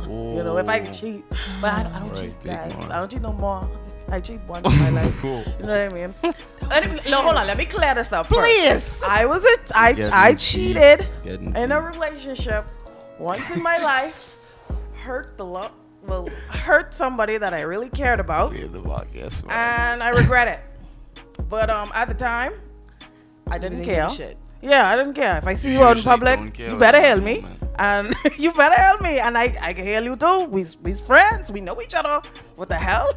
Oh. You know, if I cheat, but I don't cheat, guys. I don't cheat no more. I cheat once in my life. Cool. You know what I mean? No, hold on. Let me clear this up. Please. First. I cheated in a relationship once in my life. Hurt somebody that I really cared about, and I regret it. But at the time, I didn't care. Yeah, I didn't care. If I see you out in public, you better hail me, and you better hail me, and I can hail you too. We's friends. We know each other. What the hell?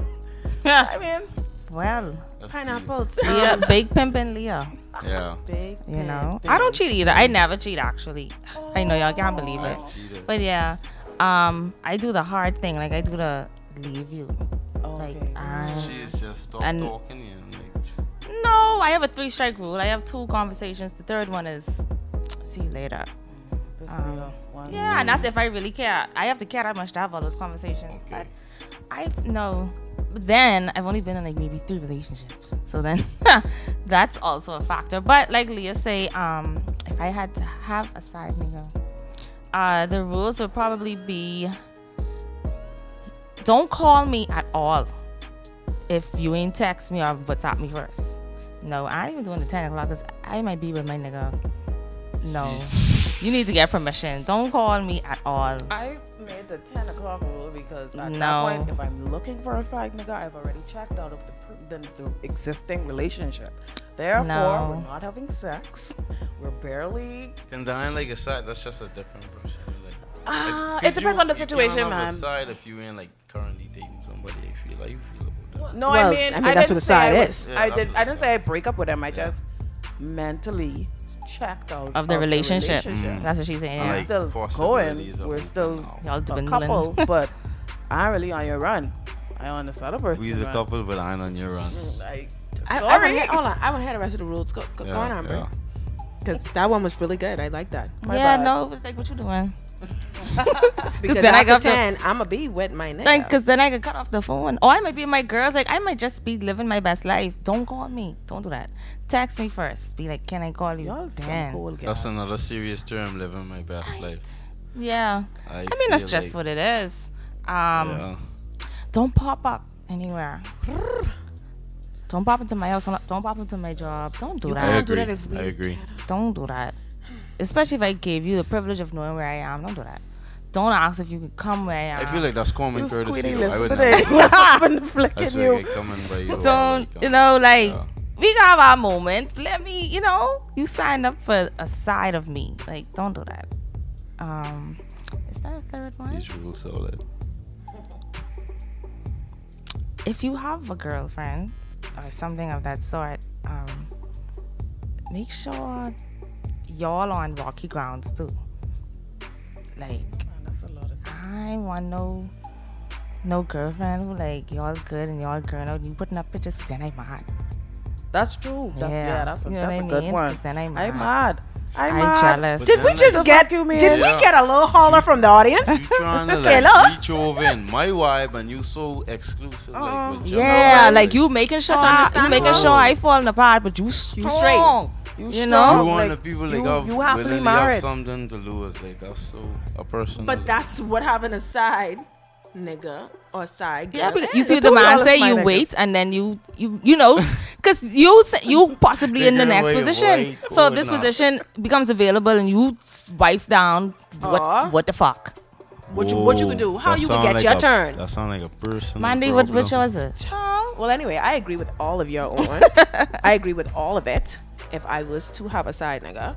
I mean, well, pineapples. Yeah, big pimpin' Leah. Yeah. Big. You know, I don't cheat either. I never cheat actually. I know y'all can't believe it, but yeah. I do the hard thing, like I do the leave you. Like, Okay. She's just stopped and- talking and like. no, I have a 3-strike rule. I have 2 conversations. The third one is see you later. Piss me off. One. Yeah, and that's if I really care. I have to care that much to have all those conversations. Okay. But But then I've only been in like maybe 3 relationships. So then that's also a factor. But like Leah say, if I had to have a side nigga, the rules would probably be don't call me at all if you ain't text me or WhatsApp me first. No, I ain't even doing the 10 o'clock because I might be with my nigga. No. You need to get permission. Don't call me at all. I made the 10 o'clock rule because at No. that point, if I'm looking for a side nigga, I've already checked out of the existing relationship. Therefore, No. we're not having sex. We're barely. Then dying like a side, that's just a different person. It depends on the situation, you can't man. have a side if you ain't like currently dating somebody. I feel like you feel about that. No, Well, I mean that's what didn't a say side I is. Yeah, I that's did. what I a didn't side say I break up with him. I Yeah. just mentally checked out Of the relationship. relationship. That's what she's saying. I Yeah. like Still going. possibilities of We're moving still now. Y'all a dwindling. couple, but I'm really on your run. I on this other person. We's a run. couple, but I ain't on your run. Like, I sorry. hold on. I want to hear the rest of the rules. Go Yeah, on, Amber. yeah. Because that one was really good. I like that. My Yeah, bad. no, it's like what you doing? Because then I after got to- 10, I'm going to be with my nigga. Like, cause then I could cut off the phone. Or I might be with my girls. Like, I might just be living my best life. Don't call me. Don't do that. Text me first. Be like, can I call you? Y'all some Then. cool That's guys. another serious term, living my best life. Yeah. I mean, that's just what it is. Yeah. Don't pop up anywhere. Don't pop into my house. Don't pop into my job. Don't do You that. I can't do agree. that if we I agree. together. Don't do that. Especially if I gave you the privilege of knowing where I am. Don't do that. Don't ask if you could come where I am. I feel like that's common You courtesy. squeaky though. I listen would today. never. What happened? I Flicking swear, you. like, coming by you. or, Don't, like, you know, like, yeah. we got have our moment. Let me, you know, you signed up for a side of me. Like, don't do that. Is there a third one? These rules solid. If you have a girlfriend or something of that sort, make sure y'all on rocky grounds too. Like, That's a lot of I want no girlfriend who like y'all good and y'all girl out. You putting up pictures, then I'm mad. That's true. That's You know that's what a I good mean? one. 'Cause then I'm I'm mad. mad. I'm I'm mad. jealous. But Did we then, just like, get? you mean? Did we Yeah. get a little holler from the audience? You trying to Okay, like look. reach over in my vibe and you so exclusive. Like, with your Yeah, vibe, like you making sure That's you making understandable. sure I falling apart, but you strong. straight. You You strong, know? You want like, the people like you, have you happily willingly married. have something to lose. Like that's so a person. But that's what having a side nigga or side girl Yeah, because is. you see the the two man y'all say is my you niggas. wait and then you know, because you possibly in the Nigga, next wait, position. wait, So if hold this on. position becomes available and you wife down, Aw. what the fuck? What you could do? How That you would sound get like your a- turn? That sound like a person. Mandy, what yours is? Well, anyway, I agree with all of your own. I agree with all of it. If I was to have a side nigga,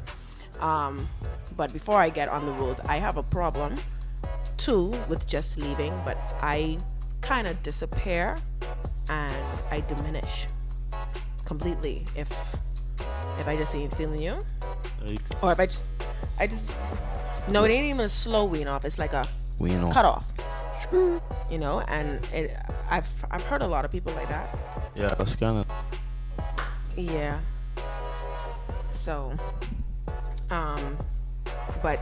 but before I get on the rules, I have a problem too with just leaving. But I kind of disappear and I diminish completely if I just ain't feeling you, or if I just no, it ain't even a slow wean off. It's like a We know. cut off. You know, and I've heard a lot of people like that. Yeah, that's kind of. Yeah. So, but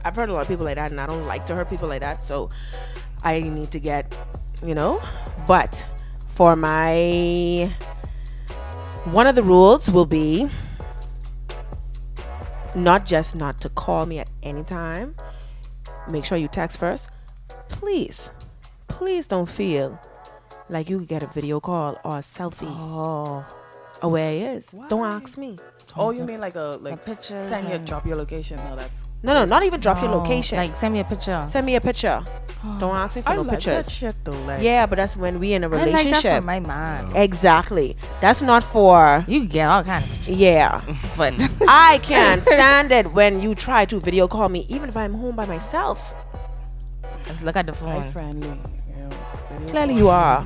I've heard a lot of people like that, and I don't like to hurt people like that. So I need to get, But for my one of the rules will be not just not to call me at any time. Make sure you text first. Please don't feel like you could get a video call or a selfie. Oh, Or where he is. Don't ask me. Oh, you mean like pictures send your and- drop your location? No, that's No, not even drop your location. Like send me a picture. Send me a picture. Don't ask me for I no like that pictures. shit though. Like, Yeah, but that's when we in a I like that relationship. for my man. Exactly. That's not for. You can get all kind of pictures, Yeah. but I can't stand it when you try to video call me, even if I'm home by myself. let's look at the I phone. friendly. Video Clearly call. you are.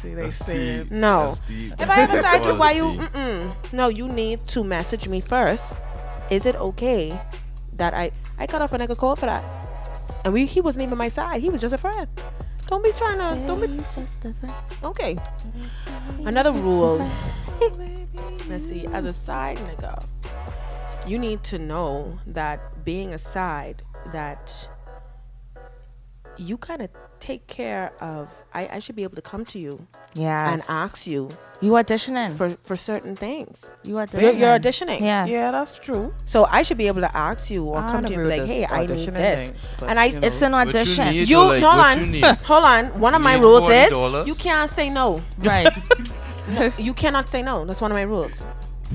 See, they say No. That's deep. If I ever side you, why you? Quality. No, you need to message me first. Is it okay that I cut off a nigga call for that? And he wasn't even my side. He was just a friend. Don't be trying to. Don't be. He's just a friend. Okay. Another rule. Let's see. As a side nigga, you need to know that being a side, that you kind of take care of. I should be able to come to you Yes. and ask you You auditioning. for certain things. You auditioning. You're auditioning. Yes. Yeah, that's true. So I should be able to ask you or I come to you and agree be with like, hey, this I need auditioning this. thing, but, And I, you know. It's an What you audition. need, you, so, like, hold what on, you need? hold on. One of You my need rules is $40? you can't say no. Right. You cannot say no. That's one of my rules.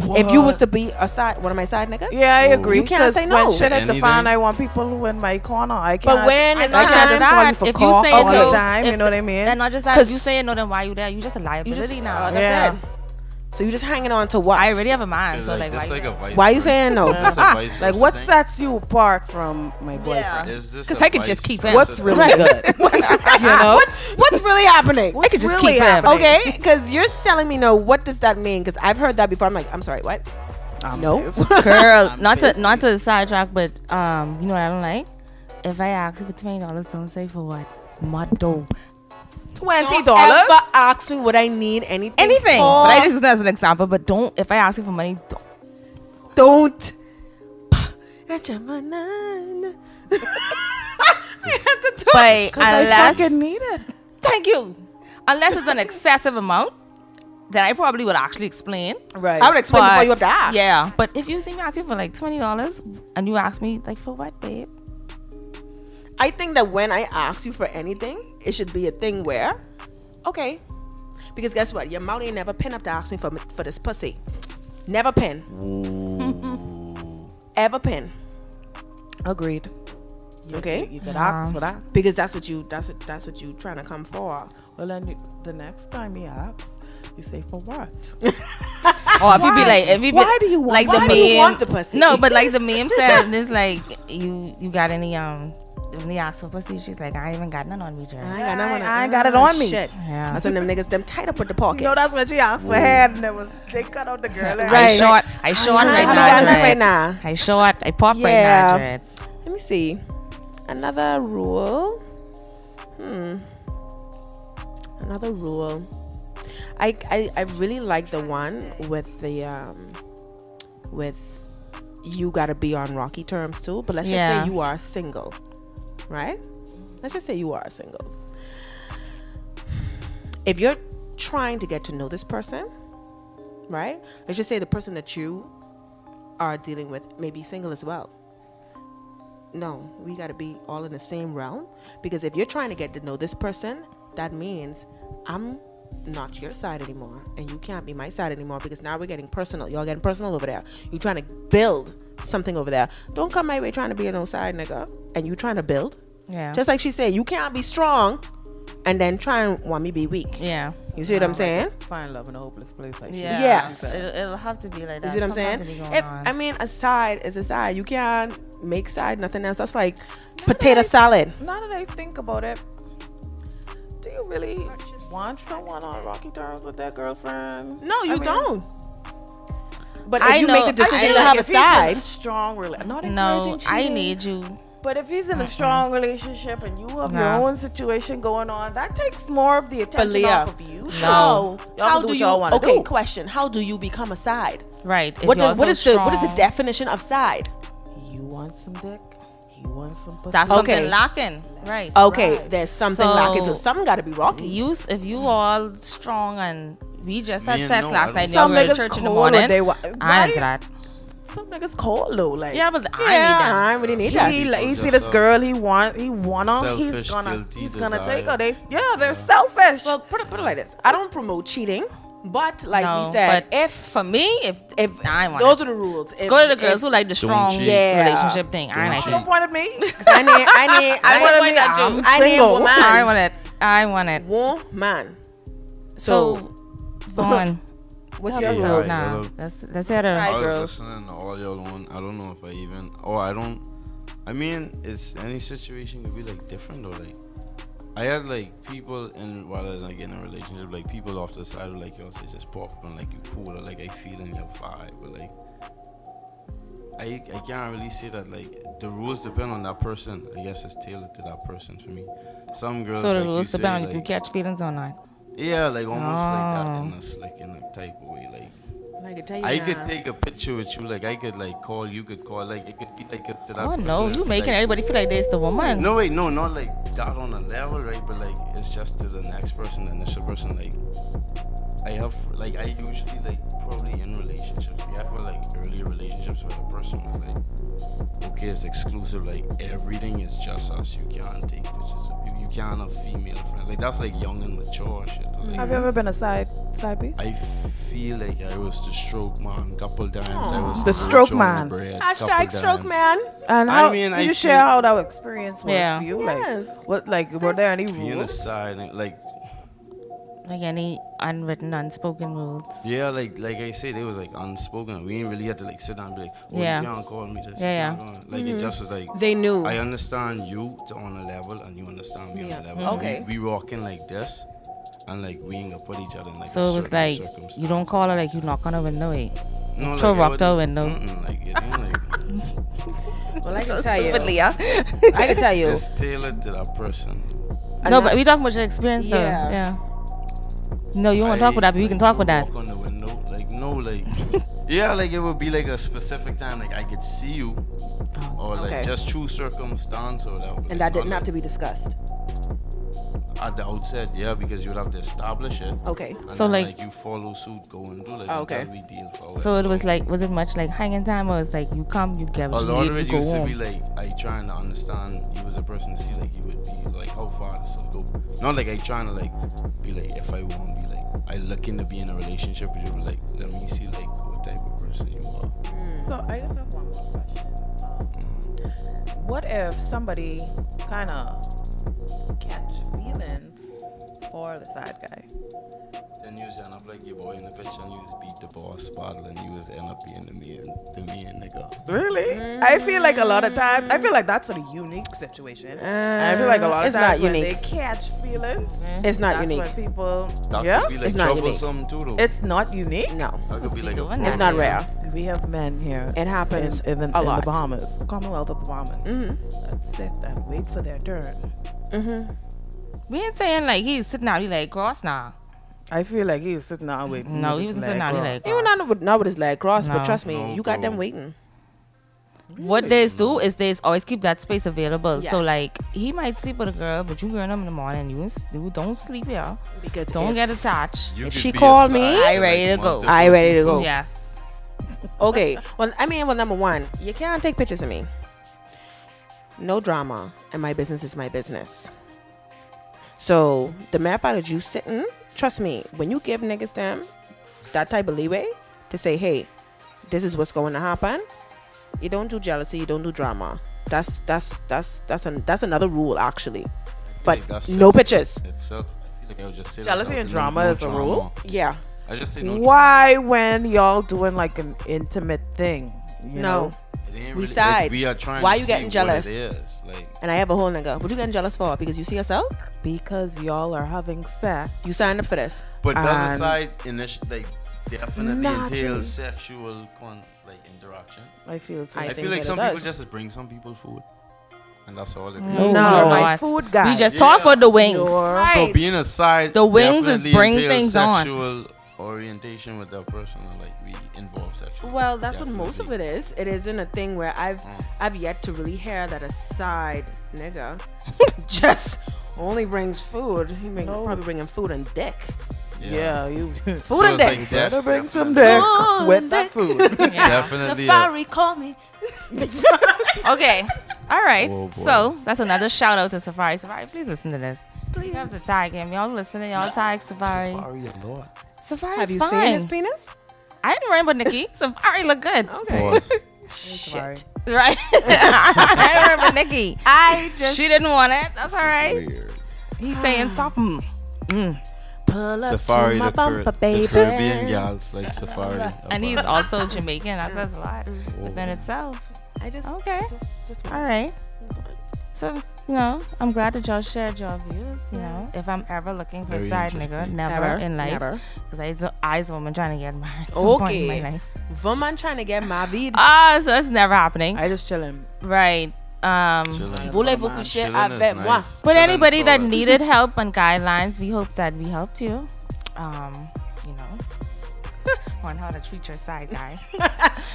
If you was to be a side, one of my side niggas, Yeah, I agree. You can't 'cause say no. When shit at the Anything? fan, I want people who in my corner. I can't. when I it's can't time- just call you for if you call say all no, the time. You if- know what I mean? And not just that, 'Cause if you say no, then why you there? You just a you liability just now. that's Yeah. it. So you just hanging on to what? I already have a man, so like, this why like you a there? vice Why you versa. saying no? Is this a vice Like, versa what thing? sets you apart from my boyfriend? Yeah. Is this 'Cause a I could just vice keep him. versa What's thing? really good? You know what's really happening? I could just really keep him. happening? Okay, because you're telling me no. What does that mean? Because I've heard that before. I'm like, I'm sorry, what? No. Girl, not to sidetrack, but you know what I don't like? If I ask you for $20, don't say for what? Motto. $20. Ever ask me what I need? Anything? Anything. But I just use that as an example. But don't. If I ask you for money, don't. don't. At your banana. I have to do But I unless, fucking need it. thank you. Unless it's an excessive amount, then I probably would actually explain. right. I would explain But- before you have to ask. Yeah. But if you see me asking for like $20 and you ask me like for what, babe? I think that when I ask you for anything, it should be a thing where, okay, because guess what? Your mouth ain't never pin up to ask me for this pussy. Never pin. Ever pin. Agreed. Okay. You could ask for that. Because that's what you trying to come for. Well, then the next time he asks, you say for what? Or if you be like, if you be Why do you want- like why the do you meme? want the pussy? No, but like the meme said, it's like you got any when he asked for pussy, she's like, I ain't even got none on me, Jerry. I ain't got none on I ain't got it on me. Shit. Yeah. That's when them niggas them tight up with the pocket. You know, that's what she asked for head, and they cut out the girl. Right. I short I right got now, none right Jared. now. I short, I pop right Yeah. now, Jared. Let me see. Another rule. Another rule. I really like the one with the with you gotta be on rocky terms too. But let's just Yeah. say you are single, right? Let's just say you are single. If you're trying to get to know this person, right? Let's just say the person that you are dealing with may be single as well. No, we got to be all in the same realm, because if you're trying to get to know this person, that means I'm not your side anymore and you can't be my side anymore, because now we're getting personal. Y'all getting personal over there. You trying to build something over there. Don't come my way trying to be an old side nigga and you trying to build. Yeah. Just like she said, you can't be strong and then try and want me be weak. Yeah. You see what I'm saying? Find love in a hopeless place. Like Yeah. Yes. It'll have to be like that. You see what I'm saying? Something to be going If, on. I mean, a side is a side. You can't make side nothing else. That's like potato salad. Now that I think about it, do you really want someone on rocky terms with their girlfriend? No, you I mean, don't. But if I you know- make the I decision feel to like have a if he's in side, a strong relationship, not no, encouraging I cheating, need you. But if he's in a strong relationship and you have your Nah. own situation going on, that takes more of the attention Leah, off of you. No. Y'all how can do do what you? y'all wanna Okay, do. question: how do you become a side? Right. If What you're is what so is the strong, definition of side? You want some dick? He wants some pussy. That's Okay. something lacking. Right. Okay, Right. there's something So- lacking. So something got to be rocky. If you all strong and we just had Man, sex no, I last don't- night and Some y'all go to niggas church in the cold morning, when they I ain't into that. Some niggas cold though. Like Yeah, but I need yeah, that. I really need that. he People see just this are girl he want her. selfish, He's gonna guilty take her. desire. They're selfish. Well, put it like this: I don't promote cheating, but like No, we said, but if For me, if I want those it. are the rules. If, Go to the girls if- who like the strong cheat. Yeah. relationship thing. I ain't Don't like Don't point at me. I need I Point at point me. at you. I'm I need single. woman. I want it. I want it. woman. So, So, Vaughn. what's help your us Yeah, out rules? I- now. Let's hear the I was girls. listening to all y'all on. I don't know if I even. Oh, I don't. I mean, it's any situation could be like different or like. I had like people in while I was like in a relationship, like people off the side of like y'all say just pop up and like you cool or like I feel in your vibe, but like I can't really say that. Like the rules depend on that person. I guess it's tailored to that person for me. Some girls. So the like rules you say, depend on if like, you catch feelings or not. Yeah, like almost like that Oh. in a slick in a type of way. Like I can tell you I now. could take a picture with you. Like I could like call. You could call. Like it could be like to that Oh person. no, you making like, everybody feel like there's the woman. No wait, no, not like that on a level, right? But like it's just to the next person, the initial person. Like I usually like probably in relationships. We have like earlier relationships where the person was like, okay, it's exclusive. Like everything is just us. You can't take pictures of you. You can't have female friends. Like that's like young and mature shit. Like, Have you ever been a side piece? I feel like I was the stroke man couple times. I was The roach stroke on man. bread Hashtag couple stroke times. man. And I how mean, can I you feel- share how that experience was Yeah. for you? Yes. Like what? Like were there any Being rules? aside, like Like any unwritten, unspoken rules. yeah, like I said, it was like unspoken. We ain't really had to like sit down and be like, oh, Yeah. you can't call me this. Yeah, you can't call-" Like it just was like They knew. I understand you on a level, and you understand me on a level. Okay. We rocking like this, and like we ain't gonna put each other in like. So a it was certain like circumstance. you don't call her like you knock on a window. Wait. No, throw I rock to a wouldn't- window. Like it ain't like Well, I can tell you. Leah. I can tell you. it's tailored to that person. No, but we talking about your experience though. Yeah. Yeah. No, you want to talk with that, but we can talk with that. Walk on the window, like no, like yeah, like it would be like a specific time, like I could see you, or like Okay. just true circumstance or whatever. And that didn't have to be discussed. At the outset, yeah, because you would have to establish it. Okay. And So, then, like- you follow suit, go and do like Okay. until we deal for So it was like, was it much like hanging time, or it's like you come, you get a what you lot need, of you it go used to home. be like I trying to understand you as a person to see like you would be like how far this will go. Not like I trying to like be like if I want to be like I looking to be in a relationship with you, but like let me see like what type of person you are. So I just have one more question. What if somebody kind of catch feelings for the side guy? Then you just end up like your boy in the picture, and you just beat the boss battle, and you just end up being the main nigga. Really? I feel like a lot of times, I feel like that's a unique situation. And I feel like a lot of it's times not when unique. they catch feelings, It's not that's unique. when people, That yeah, could be like It's not unique. troublesome too, though. it's not unique. No. That could be like a doing It's that. not rare. We have men here. It happens in a lot. the Bahamas, the Commonwealth of the Bahamas, that sit and wait for their turn. We ain't saying like he's sitting out, he like cross now. I feel like he's sitting down waiting. No, with he his wasn't leg sitting out, he crossed. like Even cross. not with his leg crossed, No. but trust me, No, you got them bro. waiting. What they do is they always keep that space available. So Yes. like he might sleep with a girl, but you girl him in the morning. You don't sleep here. Because Don't if- get attached. You If could she be call aside, me, I ready to go. multiple I ready to go. Yes. Okay. Well, number one, you can't take pictures of me. No drama, and my business is my business. So the mere fact that you sitting, trust me, when you give niggas them that type of leeway to say, hey, this is what's going to happen, you don't do jealousy, you don't do drama. That's another rule actually. But Like, that's no just pictures. Itself. I feel like I would just say Jealousy that and else, drama no is a drama. rule? Yeah. I just say no Why when y'all doing like an intimate thing? You No. know? drama. It ain't We really, side. Like, we are trying Why to you see getting what jealous? It is. Like, And I have a whole nigga. What you getting jealous for? Because you see yourself? Because y'all are having sex. You signed up for this. but does a And side like definitely Naturally. entail sexual interaction? I feel so. I I think feel like that some it people does. just bring some people food, and that's all it is. No, No. you're my not. food guy. We just Yeah. talk about the wings. You're- So being a side, The wings is definitely bring entails things on. sexual orientation with that person, and like we involve sexual. Well, that's what most of it is. It isn't a thing where I've yet to really hear that a side nigga just only brings food. He probably bringing food and dick. Yeah, you Food and dick. better bring some dick Food with and that dick. food. Definitely. Safari, call me. Okay. All right. Oh, boy. So that's another shout out to Safari. Safari, please listen to this. Please have to tag him. Y'all listening? Y'all tag Safari. Safari, Have you fine. seen his penis? I didn't remember Nikki. Safari look good. Okay. Sorry. Right. I remember Nikki. I just She didn't want it. That's all right. Weird. He's saying something. pull up Safari, to my the, bumper, the baby. Caribbean gals like Safari. And he's also Jamaican. That says a lot within itself. I just Okay. just All right. So, you know, I'm glad that y'all shared your views. You know, if I'm ever looking for a Very side nigga, interesting. never Never, in life. never. Because I was a woman trying to get married at some point in my Okay. life. Woman trying to get married. So it's never happening. I just chilling. Right. Voulez-vous coucher avec moi? But anybody that needed help on guidelines, we hope that we helped you. You know, on how to treat your side guy.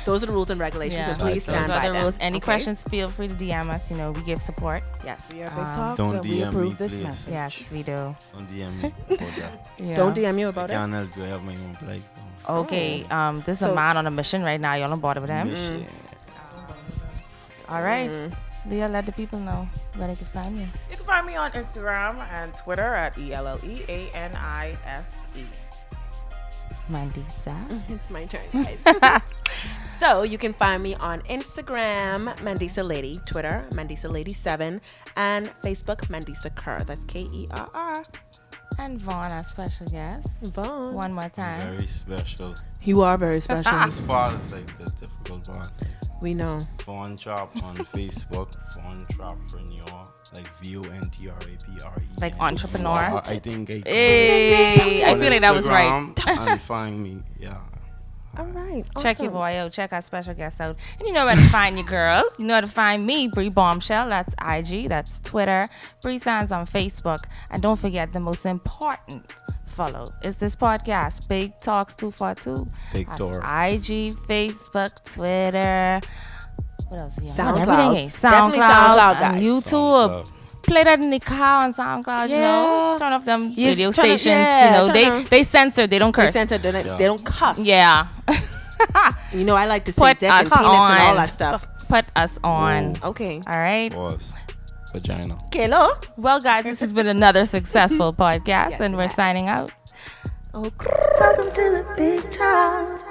Those are the rules and regulations, so please stand Those by are the them. rules. Any Okay? questions, feel free to DM us. You know, we give support. Yes. We are big talks Don't and we DM approve me, this please. message. Yes, we do. Don't DM me about that. Yeah. Don't DM you I about it. can't help you. I have my own plate. Okay. This is So- a man on a mission right now. Y'all don't bother with him. Mission. All right. Leah, let the people know where they can find you. You can find me on Instagram and Twitter at ELLEANISE. Mandisa. It's my turn, guys. So you can find me on Instagram, Mandisa Lady, Twitter, Mandisa Lady 7, and Facebook, Mandisa Kerr. That's Kerr. And Vaughn, our special guest. Vaughn. One more time. Very special. You are very special. This part is like the difficult part. We know. Vontrap on Facebook. Vontrapreneur. Like VONTRAPRE. Like entrepreneur. I think I Hey, I feel like that was right. Instagram, and find me. Yeah. All right. Check your awesome. boy out. Check our special guest out. And you know where to find your girl. You know where to find me, Bree Bombshell. That's IG. That's Twitter. Bree Sands on Facebook. And don't forget the most important follow is this podcast, Big Talks 242. Big That's Talk. IG, Facebook, Twitter. What else? Yeah, SoundCloud. everything. Definitely SoundCloud, and guys. YouTube. SoundCloud. Play that in the car on SoundCloud, you know. Yeah. Turn off them Yes, radio turn up- stations. yeah, you know, turn they on- they censor, they don't They curse. censor, they don't cuss. Yeah. You know, I like to say Put dick and us penis and all on. that stuff. Put us on. Okay. All right. Pause. Vagina. Hello. Well, guys, this has been another successful podcast, Yes, and it we're has. signing out. Oh, Welcome to the big talk.